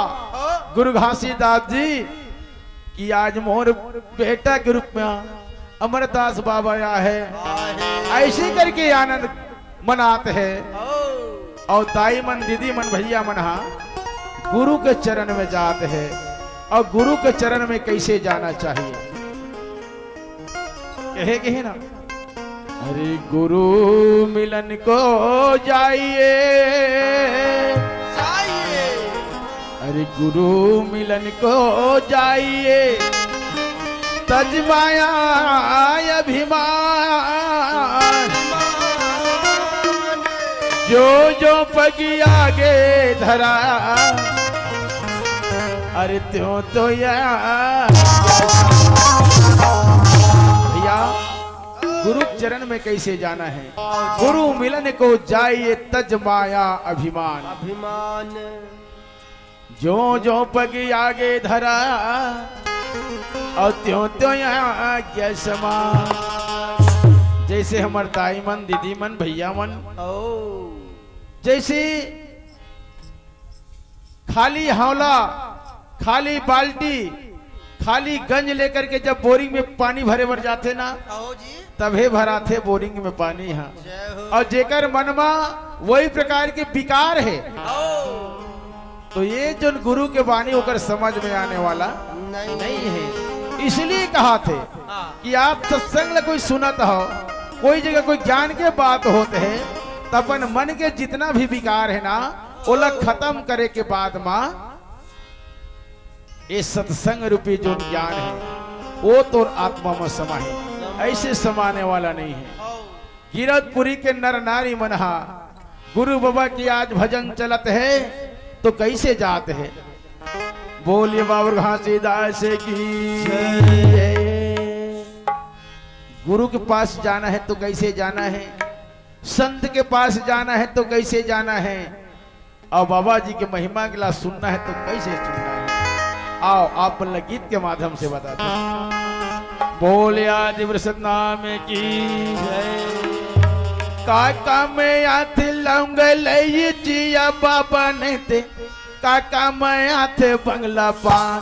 गुरु घासीदास जी की आज मोर बेटा के रूप में अमरदास बाबा आया है। ऐसे करके आनंद मनाते हैं और दाई मन दीदी मन भैया मन गुरु के चरण में जाते हैं। और गुरु के चरण में कैसे जाना चाहिए कहे ना, अरे गुरु मिलन को जाइए, अरे गुरु मिलन को जाइए, तज माया अभिमान, जो जो पगी आगे धरा, अरे त्यों तो भैया गुरु चरण में कैसे जाना है। गुरु मिलन को जाइए तज माया अभिमान, अभिमान जो जो पगी आगे धरा, और त्यों त्यों आज्ञा समान। जैसे हमारे ताई मन दीदी मन भैया मन जैसे खाली हौला खाली बाल्टी खाली गंज लेकर के जब बोरिंग में पानी भरे भर जाते ना तभे भराते बोरिंग में पानी। यहाँ और जेकर मनमा वही प्रकार के विकार है तो ये जो गुरु के वाणी होकर समझ में आने वाला नहीं है। इसलिए कहा थे कि आप सत्संग कोई सुनत हो, कोई जगह कोई ज्ञान के बात होते हैं तो अपन मन के जितना भी विकार है ना वो लग खत्म करे के बाद माँ ये सत्संग रूपी जो ज्ञान है वो तो आत्मा में समाये, ऐसे समाने वाला नहीं है। गिरधपुरी के नर नारी मनहा गुरु बाबा की आज भजन चलत है तो कैसे जात है। बोलिए बाबर घासीदास की जय। गुरु के पास जाना है तो कैसे जाना है, संत के पास जाना है तो कैसे जाना है, और बाबा जी के महिमा के लाभ सुनना है तो कैसे सुनना है। आओ आप गीत के माध्यम से बताते हैं। बोले आदि वृषभ नाम की जय। काका मैं आथे लौंग लई जिया बाबा ने ते, काका मैं आथे बंगला पान,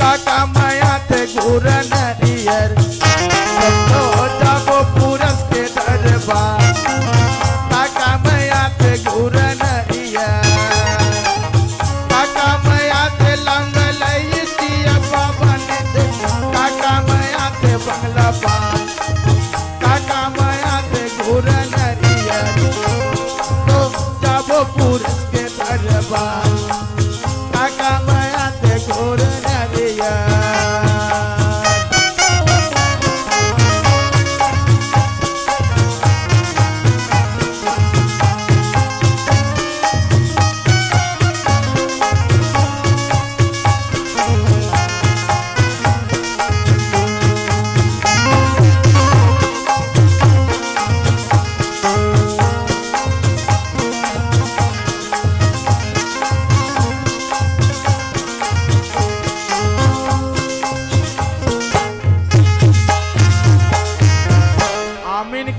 काका मैं आथे गुर नरियर, तो जाबो पुरस के दरबार, काका मैं आथे गुर नरियर, काका मैं आथे लौंग लई जिया बाबा ने ते, काका मैं आथे बंगला पान, काका माया ते गुर नरियर, तो जाबो पुरस के दरबार, काका माया ते गुर नरियर।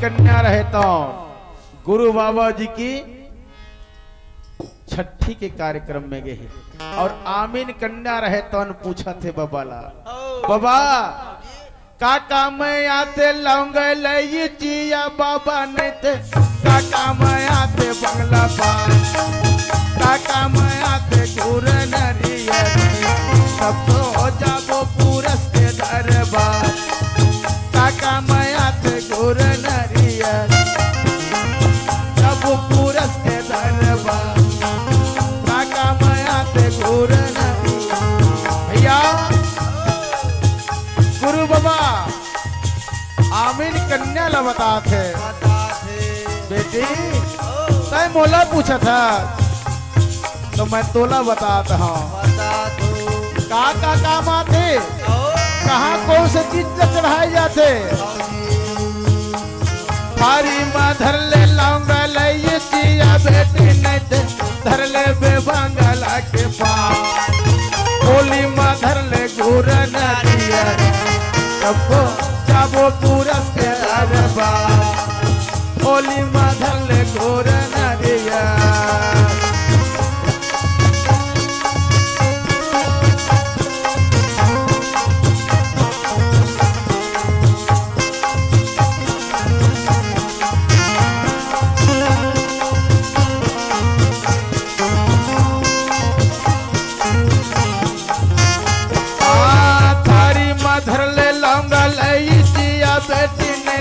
कन्या रहे तो गुरु बाबा जी की छठी के कार्यक्रम में गए और आमीन कन्या रहे तो पूछा थे बाबाला, बाबा काका मैं आते लौंग लई जिया बाबा ने थे, काका मैं आते बंगला पान, काका मैं आते गुर नरियर, सब तो जाबो पुरस के दरबार, काका मैं आते गुर नरियर, जब पुरस के दरबार, काका मैं आते गुर नरियर। भैया गुरु बाबा आमीन कन्या ला बताते बेटी, तय मोला पूछा था तो मैं तोला बताता हूँ। काका काम आते, कहाँ कौन से चीज चढ़ाए जाते, थारी माँ धर ले लौंगा लई जिया बेटी नहीं थे, धर ले बेबंगला के पास, होली माँ धर ले गुर नरियर, सबको जाबो पुरस के दरबार, होली माँ धर ले गुर नरियर। बेटी ने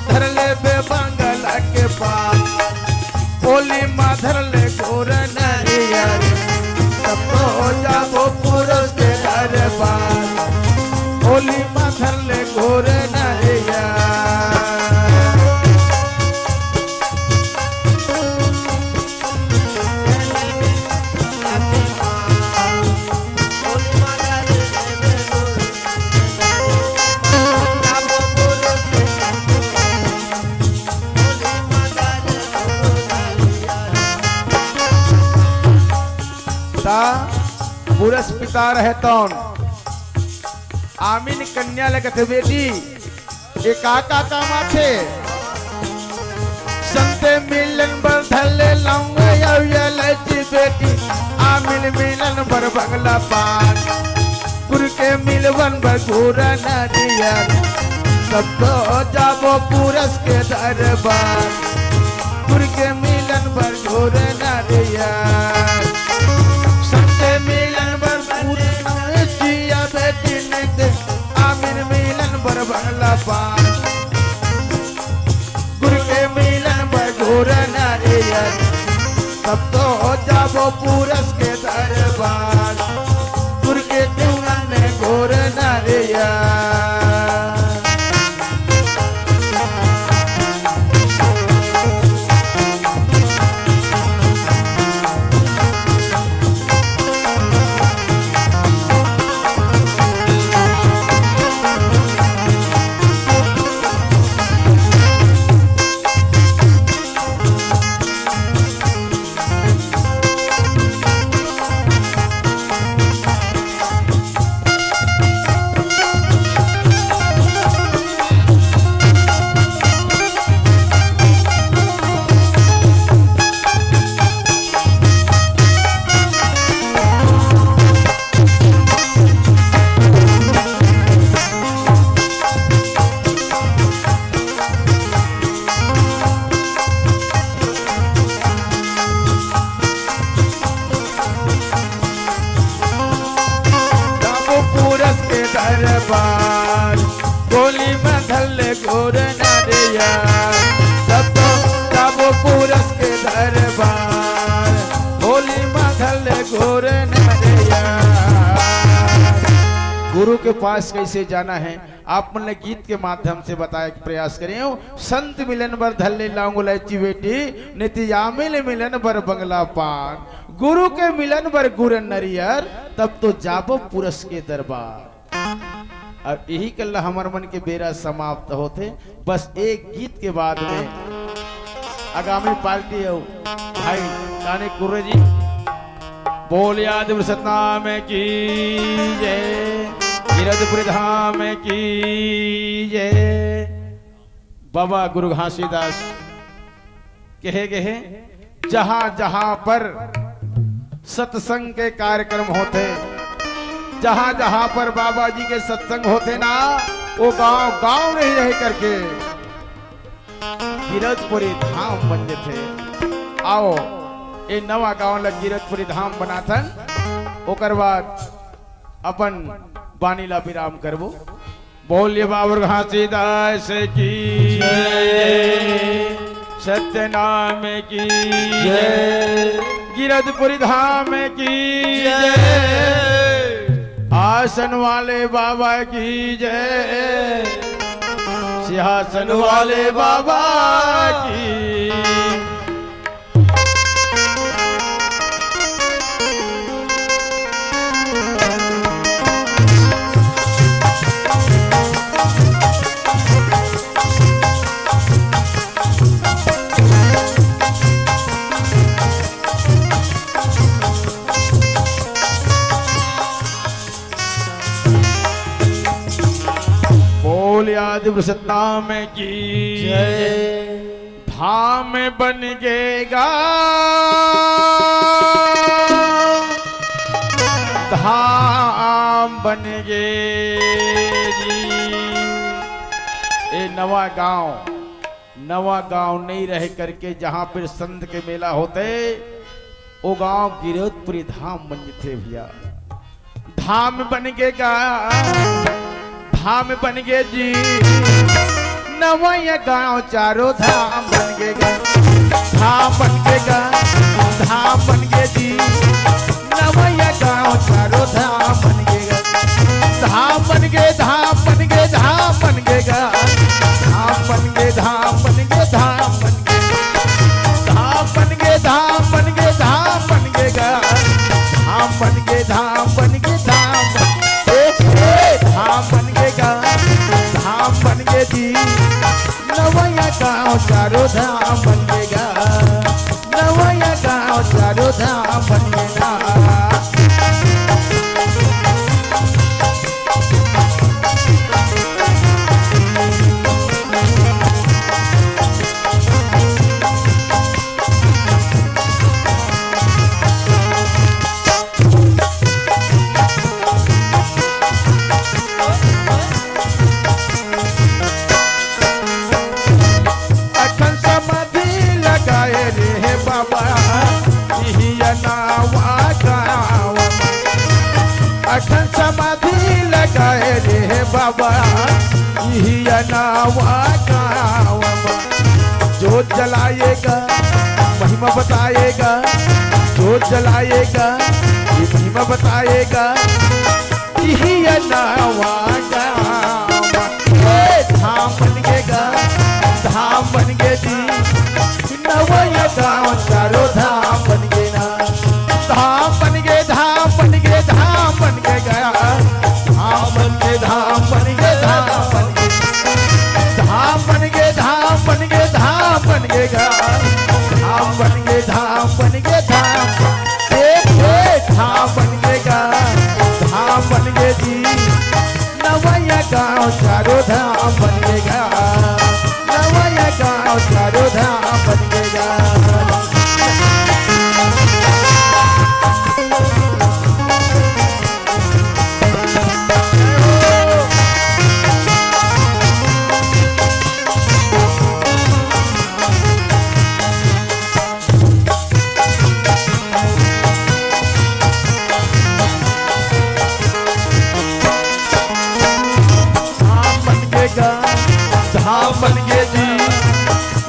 धर ले बेबंगला के पास, होली माँ धर ले गुर नरियर, सबको जाबो पुरस के दरबार, होली माँ धर ले गुर नरियर। पुरस पिता रहे तौन आमीन कन्या लगत बेटी, ये काका काम आथे, संते मिलन बर धले लौंग लची बेटी, आमीन मिलन बर बंगला पान, पुर के मिलवन बर गुर नरियर, सबको जाबो पुरस के दरबार, पुर के मिलन बर गुर नरियर, संते मिलन बर पुरस जिया बेटी नहीं थे, आमीन मिलन बर बंगला पान, गुरु के मिलन बर गुर नरियर, सब तो जाबो पुरस के दरबार, गुरु के दिवन ने गुर भैया। दरबार गोली में धल्ले गोर नरिया सब तो जाबो पूरस के दरबार गोली में धल्ले गोर नरिया। गुरु के पास कैसे जाना है आप मैंने गीत के माध्यम से बताया कि प्रयास करें। संत मिलन बर धल्ले लाऊंगुलची बेटी नित्यामिल मिलन बर बंगला पान गुरु के मिलन बर गुर नरियर तब तो जाबो पुरस के दरबार। अब यही कल हमार मन के बेरा समाप्त होते बस एक गीत के बाद में आगामी पार्टी हो भाई काने कुर्रे जी बोल याद सतनाम की जय गिरधपुर धाम की जय। बाबा गुरु घासीदास कहे गए जहां जहां पर सत्संग के कार्यक्रम होते जहां जहां पर बाबा जी के सत्संग होते ना वो गांव गांव नहीं रह करके गिरधपुरी धाम बन थे। आओ ये नवा गांव लग गिरधपुरी धाम बनाथन ओकर बाद अपन बानीला विराम करबो। बोलिए बाबा घासीदास की जय सत्य नाम की जय गिरधपुरी धाम की जय आसन वाले बाबा की जय सिंहासन वाले बाबा की। आदि सतनाम की जय धाम बन गेगा धाम बन गे जी। ये नवा गांव नहीं रह करके जहां पर संत के मेला होते वो गांव गिरधपुरी धाम बन थे भैया। धाम बन गेगा धाम बन गे जी नवैया गांव चारों धाम बन गेगा धाम बन गेगा धाम बन गे जी नवैया गांव चारों धाम बन गेगा धाम बन गे धाम बन गे धाम बन गेगा धाम बन गे धाम बन गे धाम बन गे धाम बन गे धाम बन गे धाम बन गेगा धाम बन गे धाम बन गे धाम धाम बन गेगा धाम बन गे जी नवैया गांव चारों धाम बन गेगा नवैया गांव चारों धाम बन गेगा। अखन समाधि लगाए रे बाबा यही नावा गाँव जोत जलाएगा महिमा बताएगा जोत जलाएगा ये महिमा बताएगा यही नावा बन गए जी नवया गाँव चारों धाम बन गए ना धाम बन गए धाम बन गए धाम बन गए गया धाम बन गए धाम बन गए धाम बन गए धाम बन गए धाम बन गए धाम बन गए धाम बन गए धाम बन गए धाम धाम बन गए धाम बन गए जी नवया गाँव चारों धाम बन गए नवया गाँव चारों धाम बन गए धाम बन गए जी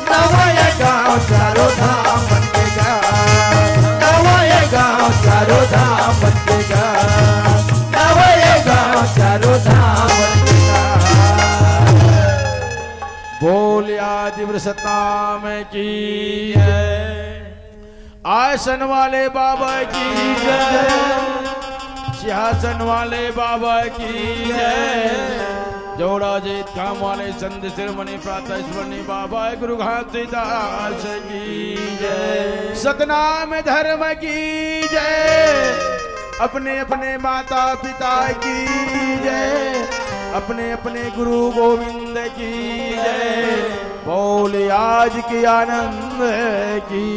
नवया गाँव चारों धाम बन गए नवया गाँव चारों धाम बन गए नवया गाँव चारों धाम बन गए बोल आदि सतनाम की जय आसन वाले बाबा की जय सिंहासन वाले बाबा की जय जोड़ा जीत काम वाले संत शिरोमणि प्रातः स्मरणीय बाबा गुरु घासीदास की जय सतनाम धर्म की जय अपने अपने माता पिता की जय अपने अपने गुरु गोविंद की जय बोले आज के आनंद की